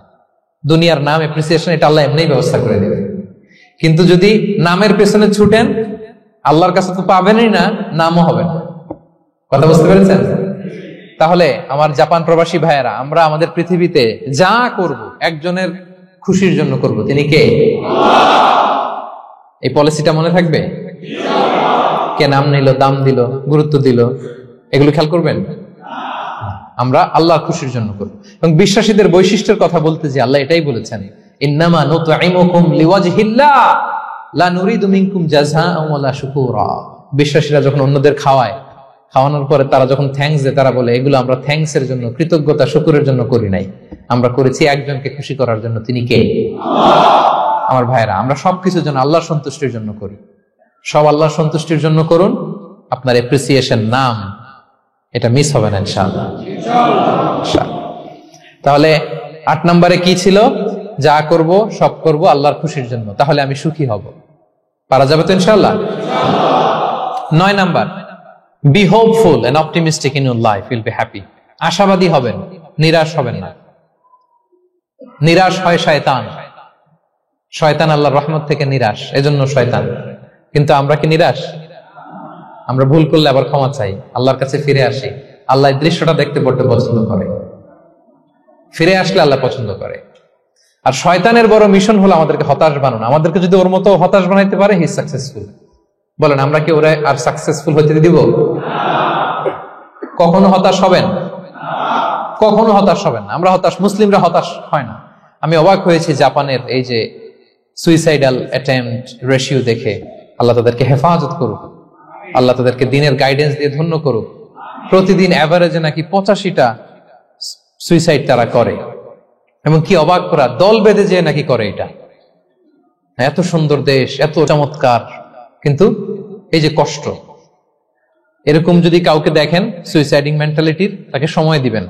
দুনিয়ার নাম, এপ্রিসিয়েশন, এটা আল্লাহ এমনিই ব্যবস্থা করে দেবে। কিন্তু যদি নামের পেছনে ছুটেন, আল্লাহর কাছে তো পাবেনই না, নামও হবে না। কথা বুঝতে পেরেছেন? তাহলে আমার জাপান প্রবাসী ভাইয়েরা, আমরা আমাদের পৃথিবীতে যা করব একজনের খুশির জন্য করব। তিনি কে? এই পলিসিটা মনে থাকবে? কে নাম নিল, দাম দিল, গুরুত্ব দিল, এগুলো খেয়াল করবেন। আমরা আল্লাহর খুশির জন্য করব। এবং বিশ্বাসীদের বৈশিষ্ট্যের কথা বলতে যে আল্লাহ এটাই বলেছেন, ইন্নামা নুতঈমুকুম লিওয়াজহিল্লাহ লা নুরিদু মিনকুম জাযাআন ওয়ালা শুকুরা। বিশ্বাসীরা যখন অন্যদের খাওয়ানোর পরে তারা যখন থ্যাঙ্কস দেয়, তারা বলে এগুলো আমরা থ্যাঙ্কস এর জন্য, কৃতজ্ঞতা, শুকরের জন্য করি নাই, আমরা করেছি একজনকে খুশি করার জন্য। তিনি কে? আমার ভাইরা, আমরা সবকিছু যেন আল্লাহর সন্তুষ্টির জন্য করি। সব আল্লাহর সন্তুষ্টির জন্য করুন। আপনার এপ্রিসিয়েশন, নাম, এটা মিস হবে না ইনশাআল্লাহ। তাহলে 8 নম্বরে কি ছিল? যা করব সব করব আল্লাহর খুশির জন্য, তাহলে আমি সুখী হব। পারা যাবে তো ইনশাআল্লাহ? 9 number, be hopeful and optimistic in your life, will be happy. আশাবাদী হবেন, নিরাশ হবেন না। নিরাশ হয় শয়তান, শয়তান আল্লাহর রহমত থেকে নিরাশ, এজন্য শয়তান। কিন্তু আমরা কি নিরাশ? আমরা ভুল করলে আবার ক্ষমা চাই, আল্লাহর কাছে ফিরে আসি। আল্লাহ দৃশ্যটা দেখতে পড়তে পছন্দ করে, ফিরে আসলে আল্লাহ পছন্দ করে। আর শয়তানের বড় মিশন হলো আমাদেরকে হতাশ বানানো। আমাদেরকে যদি ওর মতো হতাশ বানাইতে পারে, হি সাকসেসফুল। বলেন, আমরা কি ওরা আর সাকসেসফুল হতে দিব? কখনো হতাশ হবেন? কখনো হতাশ হবেন না। আমরা হতাশ, মুসলিমরা হতাশ হয় না। আমি অবাক হয়েছি জাপানের এই যে সুইসাইডাল অ্যাটেম্পট রেশিও দেখে। আল্লাহ তাদেরকে হেফাজত করুক, আল্লাহ তাদেরকে দিনের গাইডেন্স দিয়ে ধন্য করুক। প্রতিদিন অ্যাভারেজে নাকি 85টা সুইসাইড তারা করে, এবং কি অবাক করা, দল বেঁধে যে নাকি করে এটা। এত সুন্দর দেশ, এত চমৎকার, কিন্তু এই যে কষ্ট। এরকম যদি কাউকে দেখেন সুইসাইডিং মেন্টালিটির, তাকে সময় দিবেন,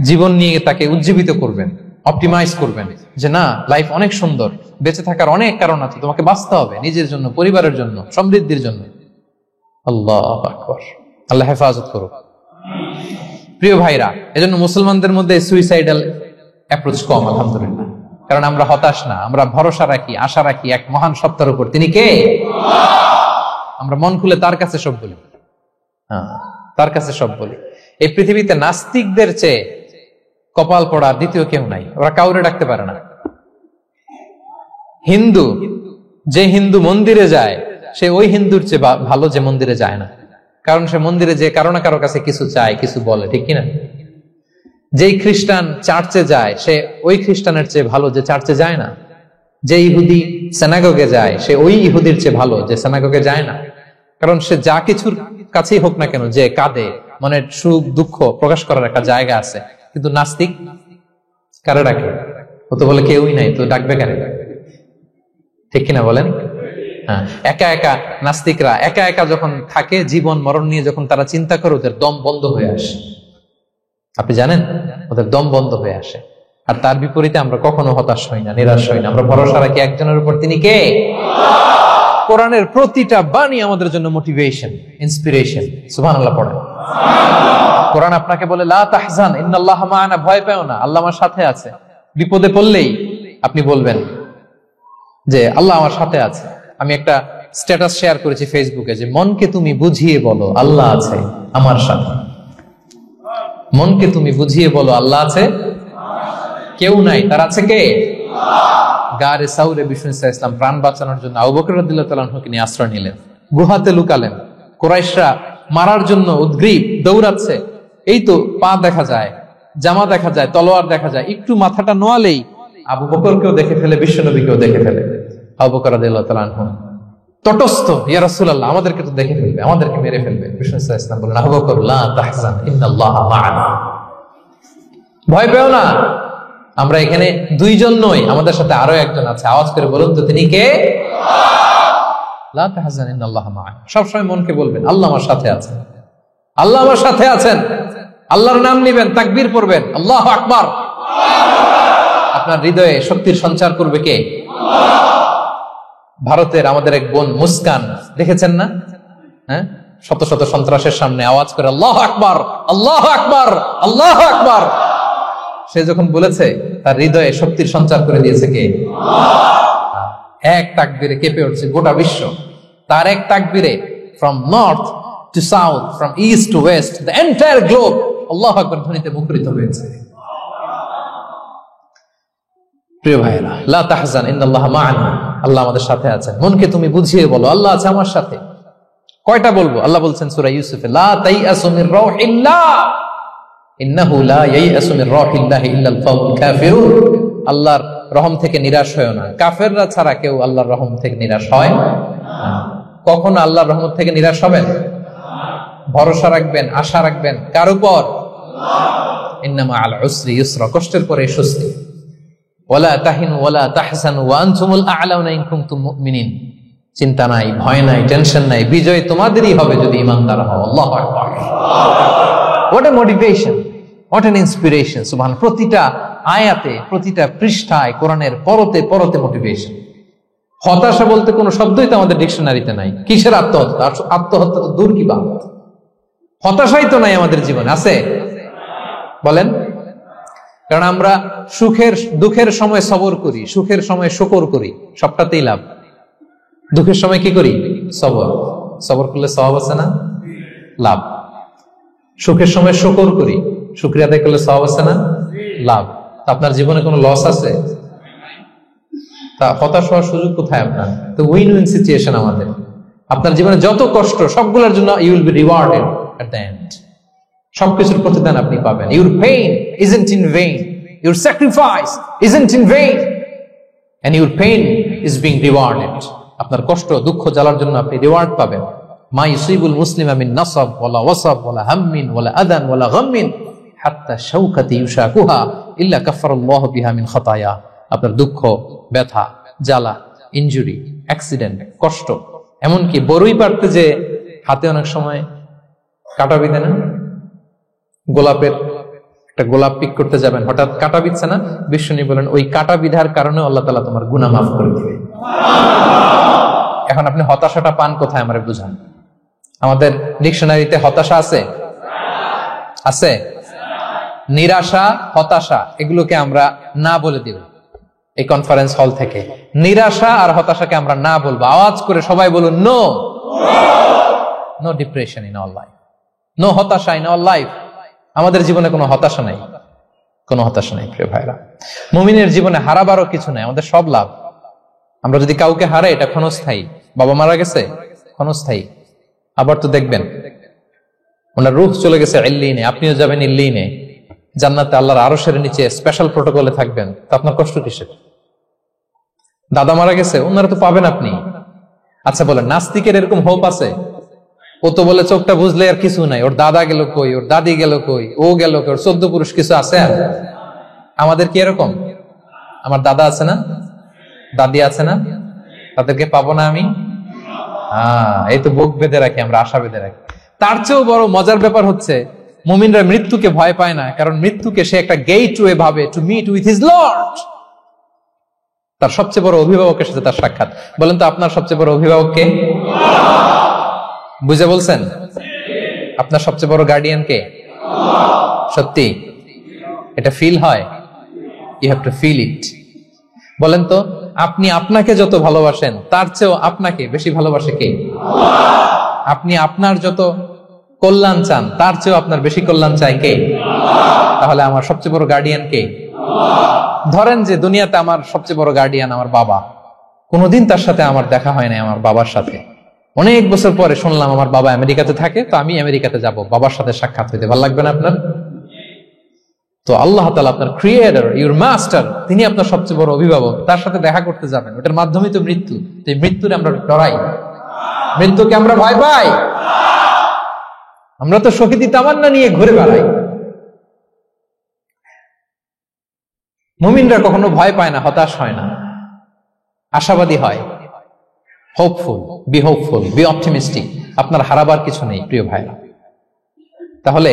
জীবন নিয়ে তাকে উজ্জীবিত করবেন, অপটিমাইজ করবেন যে না, লাইফ অনেক সুন্দর, বেঁচে থাকার অনেক কারণ আছে, তোমাকে বাঁচতে হবে নিজের জন্য, পরিবারের জন্য, সমৃদ্ধির জন্য। আল্লাহু আকবার, আল্লাহ হেফাজত করুক। প্রিয় ভাইরা, এজন্য মুসলমানদের মধ্যে সুইসাইডাল অ্যাপ্রোচ কম, আলহামদুলিল্লাহ। কারণ আমরা হতাশ না, আমরা ভরসা রাখি, আশা রাখি এক মহান সত্তার উপর। তিনি কে? আমরা মন খুলে তার কাছে সব বলি। হ্যাঁ, তার কাছে সব বলি। এই পৃথিবীতে নাস্তিকদের চেয়ে কপাল পড়ার দ্বিতীয় কেউ নাই, ওরা কাউরে ডাকতে পারে না। হিন্দু, যে হিন্দু মন্দিরে যায়, সে ওই হিন্দুর চেয়ে ভালো যে মন্দিরে যায় না। কারণ সে মন্দিরে যে কারো না কারো কাছে কিছু চায়, কিছু বলে, ঠিক কিনা? যেই খ্রিস্টান চার্চে যায়, সে ওই খ্রিস্টানের চেয়ে ভালো যে চার্চে যায় না। যে ইহুদি সিনাগগে যায়, সে ওই ইহুদির চেয়ে ভালো যে সিনাগগে যায় না। কারণ সে যা কিছুর কাছেই হোক না কেন, যে কাঁদে, মনের সুখ দুঃখ প্রকাশ করার একটা জায়গা আছে। কিন্তু নাস্তিক কারে ডাকে? ও তো বলে কেউই নাই, তো ডাকবে কারে? ঠিক কিনা বলেন? হ্যাঁ, একা একা নাস্তিকরা একা একা যখন থাকে, জীবন মরণ নিয়ে যখন তারা চিন্তা করে, ওদের দম বন্ধ হয়ে আসে। আপনি জানেন, ওদের দম বন্ধ হয়ে আসে। আর তার বিপরীতে আমরা কখনো হতাশ হই না, নিরাশ হই না। আমরা ভরসা রাখি একজনের উপর, তিনি কে? কোরআনের প্রতিটা বাণী আমাদের জন্য মোটিভেশন, ইন্সপিরেশন। সুবহানাল্লাহ পড়েন। কোরআন আপনাকে বলে লা তাহজান ইন্নাল্লাহা মা'ানা, ভয় পেও না, আল্লাহ আমার সাথে আছে। বিপদে পড়লেই আপনি বলবেন যে আল্লাহ আমার সাথে আছে। আমি একটা স্ট্যাটাস শেয়ার করেছি ফেসবুকে যে মনকে তুমি বুঝিয়ে বলো আল্লাহ আছে আমার সাথে। মনকে তুমি বুঝিয়ে বলো আল্লাহ আছে, কেউ নাই, তার আছে কে? গারে সাউরে বিষ্ণু ইসলাম প্রাণ বাঁচানোর জন্য আবু বকর রাদিয়াল্লাহু তাআলা আনহুকে নিয়ে আশ্রয় নিলেন, গুহাতে লুকালেন। কুরাইশরা মারার জন্য উদ্গ্রীব, দৌড়াচ্ছে। এই তো পা দেখা যায়, জামা দেখা যায়, তলোয়ার দেখা যায়। একটু মাথাটা নোয়ালেই আবু বকরকেও দেখে ফেলে, বিশ্বনবীকেও দেখে ফেলে। আবু বকর রাদিয়াল্লাহু তাআলা আনহু তটস্থ, ইয়া রাসূলুল্লাহ, আমাদেরকে তো দেখে ফেলবে, আমাদেরকে মেরে ফেলবে। বিষ্ণু ইসলাম বললেন, আবু বকর লা তাহজান ইন্নাল্লাহা মা'ানা, ভয় পেও না, আমরা এখানে দুইজন নই, আমাদের সাথে আরো একজন আছে। আওয়াজ করে বলুন তো, তিনি কে? লা তাহজান ইন্নাল্লাহা মা'ানা। সবসময় মনকে বলবেন আল্লাহ আমার সাথে আছেন, আল্লাহ আমার সাথে আছেন। আল্লাহর নাম নিবেন, তাকবীর পড়বেন, আল্লাহু আকবার। আপনার হৃদয়ে শক্তির সঞ্চার করবে কে? ভারতের আমাদের এক বোন মুস্কান, দেখেছেন না? হ্যাঁ, শত শত সন্ত্রাসের সামনে আওয়াজ করে আল্লাহু আকবার, আল্লাহু আকবার, আল্লাহু আকবার। সে যখন বলেছে, তার হৃদয়ে শক্তির সঞ্চার করে দিয়েছে কে? এক তাকবীরে কেঁপে উঠছে গোটা বিশ্ব। তার এক তাকবীরে from north to south, from east to west, the entire globe আল্লাহু আকবার ধ্বনিতে মুখরিত হয়েছে। প্রিয় ভাইরা, লা তাহজান ইন্নাল্লাহা মা'ানা, আল্লাহ আমাদের সাথে আছেন। মনকে তুমি বুঝিয়ে বলো আল্লাহ আছে আমার সাথে। কয়টা বলবো? আল্লাহ বলছেন সূরা ইউসুফে, লা তাইয়াসু মির রাউহিল্লাহ ইন্নাহু লা ইয়াইয়াসু মির রাউহিল্লাহি ইল্লাল কওমুল কাফিরুন। আল্লাহর রহম থেকে নিরাশ হয়ো না, কাফেররা ছাড়া কেউ আল্লাহর রহম থেকে নিরাশ হয় না। কখনো আল্লাহর রহমত থেকে নিরাশ হবেন? ভরসা রাখবেন, আশা রাখবেন কার উপর? ইন্নামা আল উসরি ইউসরা, কষ্টের পরে স্বস্তি। ওয়ালা তাহিনু ওয়ালা তাহজানু ওয়া আনতুমুল আ'লাউনা ইন কুনতুম মুমিনিন। চিন্তা নাই, ভয় নাই, টেনশন নাই, বিজয় তোমাদেরই হবে যদি ঈমানদার হও। আল্লাহু আকবার। What a motivation! What an inspiration! সুবহানাল্লাহ। প্রতিটা আয়াতে, প্রতিটা পৃষ্ঠায় কোরআনের পরতে পরতে মোটিভেশন। হতাশা বলতে কোনো শব্দই তো আমাদের ডিকশনারিতে নাই। কিসের আত্মহত্যা? আত্মহত্যা তো দূর কি বাত, হতাশাই তো নাই আমাদের জীবনে। আছে? বলেন। কারণ আমরা দুঃখের সময় সবর করি, সুখের সময় শুকর করি, সবটাতেই লাভ। দুঃখের সময় কি করি? সবর করলে সওয়াব আছে না? লাভ। সুখের সময় শুকর করি, শুকরিয়া আদায় করলে সওয়াব আছে না? লাভ। আপনার জীবনে কোনো লস আছে? তা হতাশ হওয়ার সুযোগ কোথায় আপনার? তো উইন উইন সিচুয়েশন আমাদের। আপনার জীবনে যত কষ্ট, সবগুলোর জন্য you will be rewarded at the end. সবকিছুর প্রতিদান আপনি পাবেন। Your pain isn't in vain, your sacrifice isn't in vain, and your pain is being rewarded. আপনার কষ্ট, দুঃখ জ্বালার জন্য আপনি রিওয়ার্ড পাবেন। মা ইউসিবুল মুসলিমা মিন নাসাব ওয়ালা ওয়াসাব ওয়ালা হাম্মিন ওয়ালা আদান ওয়ালা গাম্মিন হাত্তা শাওকাতি ইউশাকুহা ইল্লা কাফফারাল্লাহু বিহা মিন খাতায়া। আপনার দুঃখ, ব্যথা, জ্বালা, ইনজুরি, অ্যাক্সিডেন্ট, কষ্ট, এমনকি বড়ই পারতে যে হাতে অনেক সময় কাটা বিঁধে না, গোলাপের একটা গোলাপ পিক করতে যাবেন, হঠাৎ কাটা বিঁধছে না, বিশ্বনী বলেন ওই কাটা বিধার কারণে আল্লাহ তাআলা তোমার গুনাহ মাফ করে দিবে। এখন আপনি হতাশাটা পান কোথায় আমারে বুঝান। আমাদের ডিকশনারিতে হতাশা আছে? আছে? নিরাশা, হতাশা এগুলোকে আমরা না বলে দিব এই কনফারেন্স হল থেকে। নিরাশা আর হতাশাকে আমরা না বলবো। আওয়াজ করে সবাই বলুন, no no depression in our life, no হতাশা ইন আওয়ার লাইফ। আমাদের জীবনে কোনো হতাশা নাই, কোনো হতাশা নাই প্রিয় ভাইরা। মুমিনের জীবনে হারাবারও কিছু নাই, আমাদের সব লাভ। আমরা যদি কাউকে হারাই এটা ক্ষণস্থায়ী। বাবা মারা গেছে, ক্ষণস্থায়ী। আবার তো দেখবেন ওনার রূহ চলে গেছে ইল্লিনে, আপনিও যাবেন ইল্লিনে, জান্নাতে আল্লাহর আরশের নিচে স্পেশাল প্রটোকলে থাকবেন। তো আপনার কষ্ট কিসের? দাদা মারা গেছে, ওনারা তো পাবেন আপনি। আচ্ছা বলেন, নাস্তিকের এরকম হোপ আছে? ও তো বলে চোখটা বুঝলে আর কিছু নাই, ওর দাদা গেল কই, ওর দাদি গেল কই, ও গেল কই, ওর 14 পুরুষ কিছু আছে? আর আমাদের কি এরকম? আমার দাদা আছে না, দাদি আছে না, তাদেরকে পাবো না আমি? এই তো বুক বেঁধে রাখি আমরা, আশা বেঁধে রাখি। তার চেয়েও বড় মজার ব্যাপার হচ্ছে মুমিনরা মৃত্যুকে ভয় পায় না, কারণ মৃত্যুকে সে একটা গেটওয়ে ভাবে to meet with his lord. তার সবচেয়ে বড় অভিভাবকের সাথে তার সাক্ষাৎ। বলেন তো আপনার সবচেয়ে বড় অভিভাবক কে? বুঝে বলছেন? আপনার সবচেয়ে বড় গার্ডিয়ান কে? সত্যি এটা ফিল হয়? You have to feel it. বলেন তো, আপনি আপনাকে যত ভালোবাসেন তার চেয়েও আপনাকে বেশি ভালোবাসে কে? আপনি আপনার যত কল্যাণ চান তার চেয়েও আপনার বেশি কল্যাণ চায় কে? তাহলে আমার সবচেয়ে বড় গার্ডিয়ান কে? ধরেন যে দুনিয়াতে আমার সবচেয়ে বড় গার্ডিয়ান আমার বাবা, কোনোদিন তার সাথে আমার দেখা হয় না, আমার বাবার সাথে অনেক বছর পরে শুনলাম আমার বাবা আমেরিকাতে থাকে, তো আমি আমেরিকাতে যাব বাবার সাথে সাক্ষাৎ হইতে। ভালো লাগবে না আপনার? তো আল্লাহ তাআলা আপনার ক্রিয়েটর, ইউর মাস্টার, তিনি আপনার সবচেয়ে বড় অভিভাবক, তার সাথে দেখা করতে যাবেন, ওটার মাধ্যমেই তো মৃত্যু। তো এই মৃত্যুরে আমরা ডরাই, মৃত্যুকে আমরা ভয় পাই। আমরা তো শহীদি তামান্না নিয়ে ঘুরে বেড়াই। মুমিনরা কখনো ভয় পায় না, হতাশ হয় না, আশাবাদী হয়। Hopeful, B optimistic. আপনার হারাবার কিছু নেই প্রিয় ভাইরা। তাহলে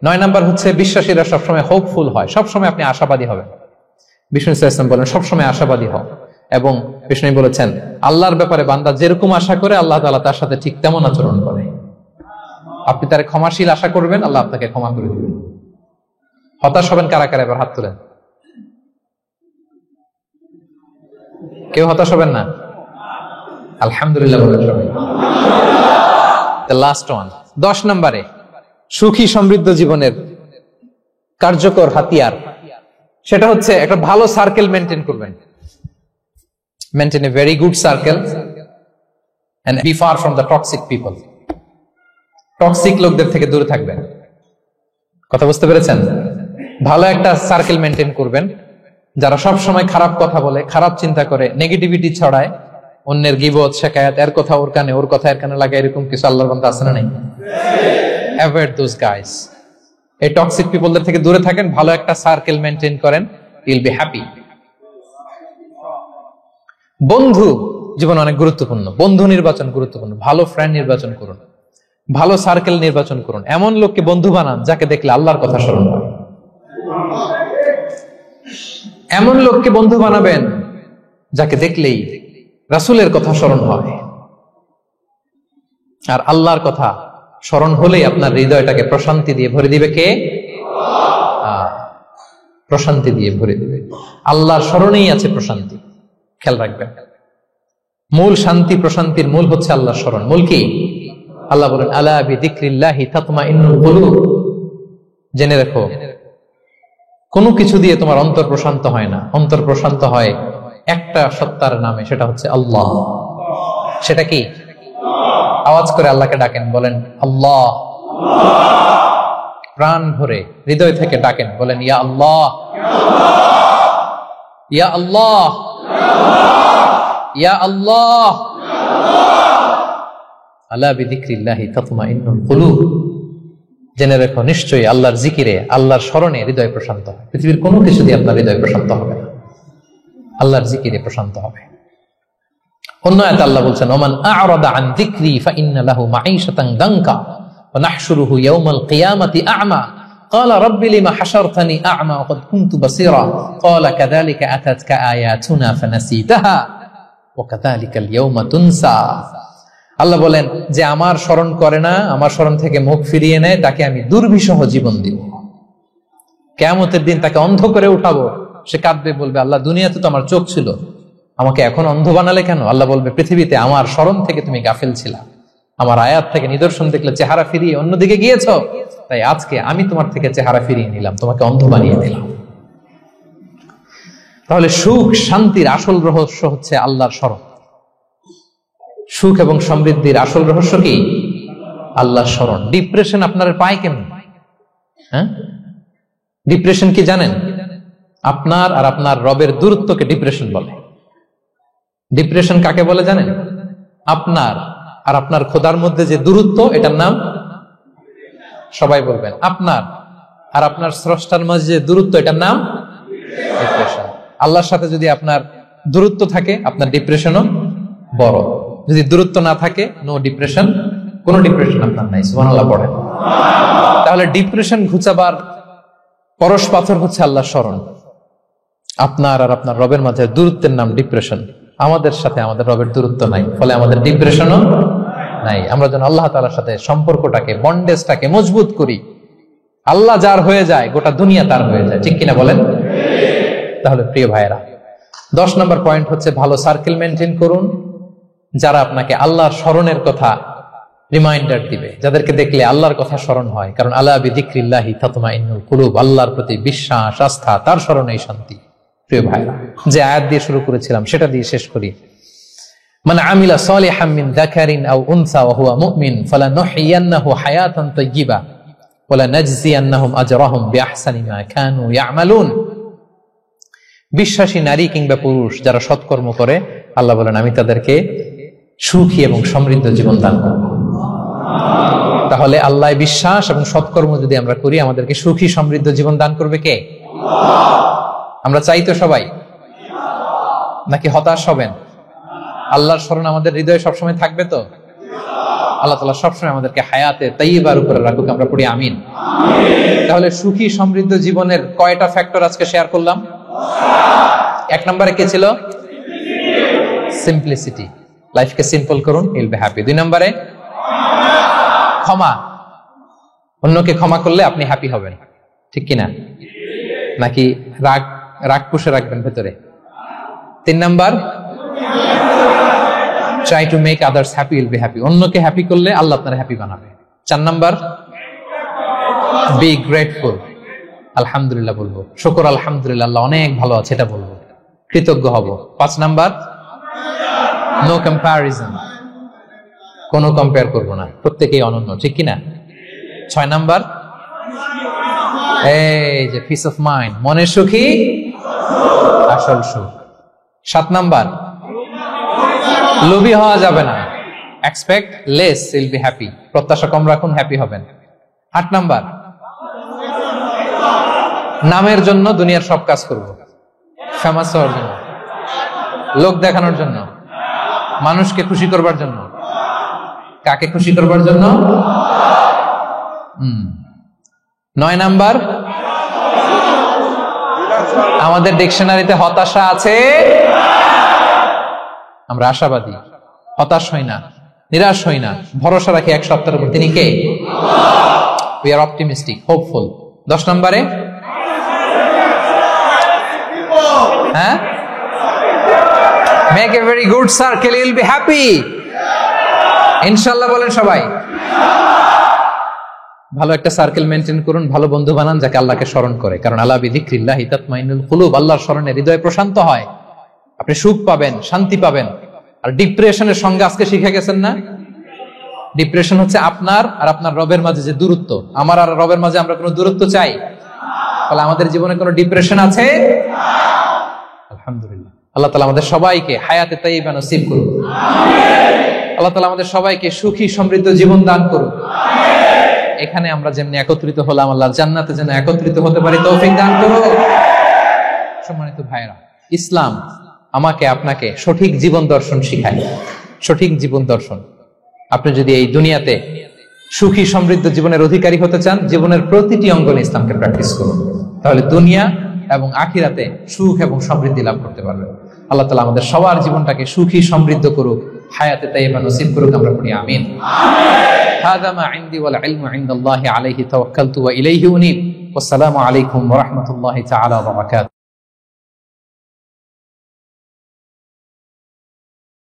9 নাম্বার হচ্ছে বিশ্বাসীরা সবসময় হোপফুল হয়, সবসময় আপনি আশাবাদী হবেন। বিষ্ণু ইসলাম বলেন সবসময় আশাবাদী হও, এবং বিষ্ণু বলেছেন আল্লাহর ব্যাপারে বান্দা যেরকম আশা করে আল্লাহ তাআলা তার সাথে ঠিক তেমন আচরণ করে। আপনি তার ক্ষমাশীল আশা করবেন, আল্লাহ আপনাকে ক্ষমা করে দিবেন। হতাশ হবেন কারা কারা? এবার হাত তোলেন। কেউ হতাশ হবেন না? আলহামদুলিল্লাহ বলেন সবাই। দ্য লাস্ট ওয়ান, 10 নম্বরে সুখী সমৃদ্ধ জীবনের কার্যকর হাতিয়ার, সেটা হচ্ছে একটা ভালো সার্কেল মেনটেন করবেন। Maintain a very good circle and be far from the toxic people. Toxic লোকদের থেকে দূরে থাকবেন। কথা বুঝতে পেরেছেন? ভালো একটা সার্কেল মেনটেন করবেন, যারা সব সময় খারাপ কথা বলে, খারাপ চিন্তা করে, নেগেটিভিটি ছড়ায়, অন্যের গীবত শিকায়াত, এর কথা ওর কানে, ওর কথা এর কানে লাগে, এরকম কিছু আল্লাহর বান্দা আছে না নাই? Avoid those guys. এই টক্সিক পিপলদের থেকে দূরে থাকেন, ভালো একটা সার্কেল মেনটেন করেন, ইউল বি হ্যাপি। বন্ধু জীবন অনেক গুরুত্বপূর্ণ, বন্ধু নির্বাচন গুরুত্বপূর্ণ। ভালো ফ্রেন্ড নির্বাচন করুন, ভালো সার্কেল নির্বাচন করুন, এমন লোককে বন্ধু বানান যাকে দেখলে আল্লাহর কথা স্মরণ হয়। এমন লোককে বন্ধু বানাবেন যাকে দেখলেই রাসূলের কথা স্মরণ হয়, আর আল্লাহর কথা স্মরণ হলেই আপনার হৃদয়টাকে প্রশান্তি দিয়ে ভরে দিবে কে? প্রশান্তি দিয়ে ভরে দিবে। আল্লাহর স্মরণেই আছে প্রশান্তি। খেয়াল রাখবেন, মূল শান্তি প্রশান্তির মূল হচ্ছে আল্লাহর স্মরণ। মূল কি? আল্লাহ বলেন আলা বিযিকরিল্লাহি তাতমাইন্নুল কুলুব। জেনে রেখো, কোনো কিছু দিয়ে তোমার অন্তর প্রশান্ত হয় না। অন্তর প্রশান্ত হয় একটা সত্তার নামে, সেটা হচ্ছে আল্লাহ। সেটা কি? আওয়াজ করে আল্লাহকে ডাকেন, বলেন আল্লাহ। প্রাণ ভরে হৃদয় থেকে ডাকেন, বলেন ইয়া আল্লাহ, ইয়া আল্লাহ, ইয়া আল্লাহ। আলা বিযিকরিল্লাহি তাতমাইন্নুল কুলুব। জেনে রেখো, নিশ্চয়ই আল্লাহর জিকিরে, আল্লাহর স্মরণে হৃদয় প্রশান্ত হয়। পৃথিবীর কোনো কিছু দিয়ে আপনার হৃদয় প্রশান্ত হবে না, আল্লাহর জিকিরে প্রশান্ত হবে। অন্য আয়াতে আল্লাহ বলছেন ওমান আ'রাদা আন যিকরি ফাইন্না লাহু মাঈশাতান দানকা ওয়া নাহশুরুহু ইয়াওমাল কিয়ামাতি আ'মা ক্বালা রাব্বি লিমা হাশারতানি আ'মা ওয়া ক্বাদ কুনতু বাসীরা ক্বালা কাযালিকা আতাতকা আয়াতুনা ফানাসিতাহা ওয়া কাযালিকাল ইয়াওমা তুনসা। আল্লাহ বলেন, যে আমার স্মরণ করে না, আমার স্মরণ থেকে মুখ ফিরিয়ে নেয়, তাকে আমি দুর্বিষহ জীবন দিব। কিয়ামতের দিন তাকে অন্ধ করে উঠাবো। সে কাঁদবে, বলবে আল্লাহ, দুনিয়াতে তো আমার চোখ ছিল, আমাকে এখন অন্ধ বানালে কেন? আল্লাহ বলবে, পৃথিবীতে আমার স্মরণ থেকে তুমি গাফেল ছিলা, আমার আয়াত থেকে নিদর্শন দেখলে চেহারা ফিরিয়ে অন্যদিকে গিয়েছ, তাই আজকে আমি তোমার থেকে চেহারা ফিরিয়ে নিলাম, তোমাকে অন্ধ বানিয়ে দিলাম। তাহলে সুখ শান্তির আসল রহস্য হচ্ছে আল্লাহর স্মরণ। সুখ এবং সমৃদ্ধির আসল রহস্য কি? আল্লাহর স্মরণ। ডিপ্রেশন আপনার পায় কেমন? হ্যাঁ, ডিপ্রেশন কি জানেন? আপনার আর আপনার রবের দূরত্বকে ডিপ্রেশন বলে। ডিপ্রেশন কাকে বলে জানেন? আপনার আর আপনার খোদার মধ্যে যে দূরত্ব, এটার নাম, সবাই বলবেন, আপনার আর আপনার স্রষ্টার মাঝে যে দূরত্ব, এটার নাম ডিপ্রেশন। আল্লাহর সাথে যদি আপনার দূরত্ব থাকে, আপনার ডিপ্রেশনও বড়। যদি দূরত্ব না থাকে, নো ডিপ্রেশন, কোন ডিপ্রেশন আপনার নাই। সুবহানাল্লাহ পড়েন। তাহলে ডিপ্রেশন ঘুচাবার পরশ পাথর হচ্ছে আল্লাহর স্মরণ। আপনার আর আপনার রবের মাঝে দূরত্বের নাম ডিপ্রেশন। আমাদের সাথে আমাদের রবের দূরত্ব নাই, ফলে আমাদের ডিপ্রেশনও নাই। আমরা যেন আল্লাহ তাআলার সাথে সম্পর্কটাকে, বন্ডেজটাকে মজবুত করি। আল্লাহ যার হয়ে যায়, গোটা দুনিয়া তার হয়ে যায়। ঠিক কিনা বলেন? তাহলে প্রিয় ভাইয়েরা, 10 নম্বর পয়েন্ট হচ্ছে ভালো সার্কেল মেনটেন করুন, যারা আপনাকে আল্লাহর স্মরণের কথা রিমাইন্ডার দিবে, যাদেরকে দেখলে আল্লাহর কথা স্মরণ হয়। কারণ আলা বিযিকরিল্লাহি তাতমাইন্নুল কুলুব, আল্লাহর প্রতি বিশ্বাস, আস্থা, তার স্মরণেই শান্তি। প্রিয় ভাইরা, যে আয়াত দিয়ে শুরু করেছিলাম সেটা দিয়ে শেষ করি। মান আমিলা সালিহাম মিন যাকারিন আও উনসা ওয়া হুয়া মুমিন ফালানুহইয়ান্নাহু হায়াতান তাইয়্যিবা ওয়া লানাজজিয়ান্নাহুম আজরাহুম বিআহসানি মা কানু ইয়ামালুন। বিশ্বাসী নারী কিংবা পুরুষ যারা সৎকর্ম করে, আল্লাহ বলেন আমি তাদেরকে সুখী এবং সমৃদ্ধ জীবন দান করব। তাহলে আল্লাহ বিশ্বাস এবং সৎকর্ম যদি আমরা করি, আমাদেরকে সুখী সমৃদ্ধ জীবন দান করবে কে? আমরা চাই তো সবাই, নাকি হতাশ হবেন? আল্লাহর স্মরণ আমাদের হৃদয়ে সবসময় থাকবে তো? আল্লাহ তাআলা সবসময় আমাদেরকে হায়াতে তাইয়্যিবার উপরে রাখুক, আমরা পড়ি আমিন। তাহলে সুখী সমৃদ্ধ জীবনের কয়টা ফ্যাক্টর আজকে শেয়ার করলাম? 1 নম্বরে কে ছিল? সিম্পলিসিটি। লাইফকে সিম্পল করুন, ইউল বি হ্যাপি। 2 নম্বরে ক্ষমা। অন্যকে ক্ষমা করলে আপনি হ্যাপি হবেন, ঠিক কিনা? নাকি রাগ পুষে রাখবেন ভেতরে? 3 number, try to make others happy, will be happy. অন্যকে হ্যাপি করলে আল্লাহ আপনার হ্যাপি বানাবে। 4 নাম্বার, বি গ্রেটফুল। আলহামদুলিল্লাহ বলবো, শুকর আলহামদুলিল্লাহ, আল্লাহ অনেক ভালো আছে, এটা বলবো, কৃতজ্ঞ হব। 5 নাম্বার, নো কম্প্যারিজন। কোনো কম্পেয়ার করবো না, প্রত্যেকেই অনন্য, ঠিক কিনা? 6 নাম্বার, এই যে পিস অফ মাইন্ড, মনের সুখী আসল সুখ। 7 নাম্বার, লোভী হওয়া যাবে না, expect less, will be happy. প্রত্যাশা কম রাখুন, হ্যাপি হবেন। 8 নাম্বার, নামের জন্য দুনিয়ার সব কাজ করব, ফেমাস হওয়ার জন্য, লোক দেখানোর জন্য, মানুষকে খুশি করবার জন্য। কাকে খুশি করবার জন্য? 9 নাম্বার, আমাদের ডিকশনারিতে হতাশা আছে? আমরা আশাবাদী, হতাশ হই না, নিরাশ হই না, ভরসা রাখি এক সপ্তাহের উপর। তিনি কে? We are optimistic, hopeful. 10 নম্বরে হ্যাঁ, make a very good circle, you'll be happy. ইনশাআল্লাহ বলেন সবাই। ভালো একটা সার্কেল মেনটেন করুন, ভালো বন্ধু বানান যাকে আল্লাহকে স্মরণ করে, কারণ আলা বিযিকরিল্লাহি তাতমাইন্নুল কুলুব, আল্লাহর স্মরণে হৃদয় প্রশান্ত হয়, আপনি সুখ পাবেন, শান্তি পাবেন। আর ডিপ্রেশনের সঙ্গে আজকে শিখে গেছেন না, ডিপ্রেশন হচ্ছে আপনার আর আপনার রবের মাঝে যে দূরত্ব। আমার আর রবের মাঝে আমরা কোনো দূরত্ব চাই? তাহলে আমাদের জীবনে কোনো ডিপ্রেশন আছে? আলহামদুলিল্লাহ। আল্লাহ তাআলা আমাদের সবাইকে হায়াতে তাইয়্যিবা নসিব করুন। আল্লাহ তাআলা আমাদের সবাইকে সুখী সমৃদ্ধ জীবন দান করুন। এখানে আমরা যেমনি একত্রিত হলাম, আল্লাহর জান্নাতে যেন একত্রিত হতে পারি তৌফিক দান করুন। সম্মানিত ভাইরা, ইসলাম আমাকে আপনাকে সঠিক জীবন দর্শন শিখায়। সঠিক জীবন দর্শন। আপনি যদি এই দুনিয়াতে সুখী সমৃদ্ধ জীবনের অধিকারী হতে চান, জীবনের প্রতিটি অঙ্গনে ইসলামকে প্র্যাকটিস করুন, তাহলে দুনিয়া এবং আখিরাতে সুখ এবং সমৃদ্ধি লাভ করতে পারবেন। আল্লাহ তাআলা আমাদের সবার জীবনটাকে সুখী সমৃদ্ধ করুক, হায়াতে তাইয়্যিবা নসিব করুক, আমরা পড়ি আমিন। হাযা মা ইনদি ওয়াল ইলমু ইনদাল্লাহি আলাইহি তাওয়াক্কালতু ওয়া ইলাইহি উনীব। ওয়াসসালামু আলাইকুম ওয়া রাহমাতুল্লাহি তাআলা ওয়া বারাকাতুহু।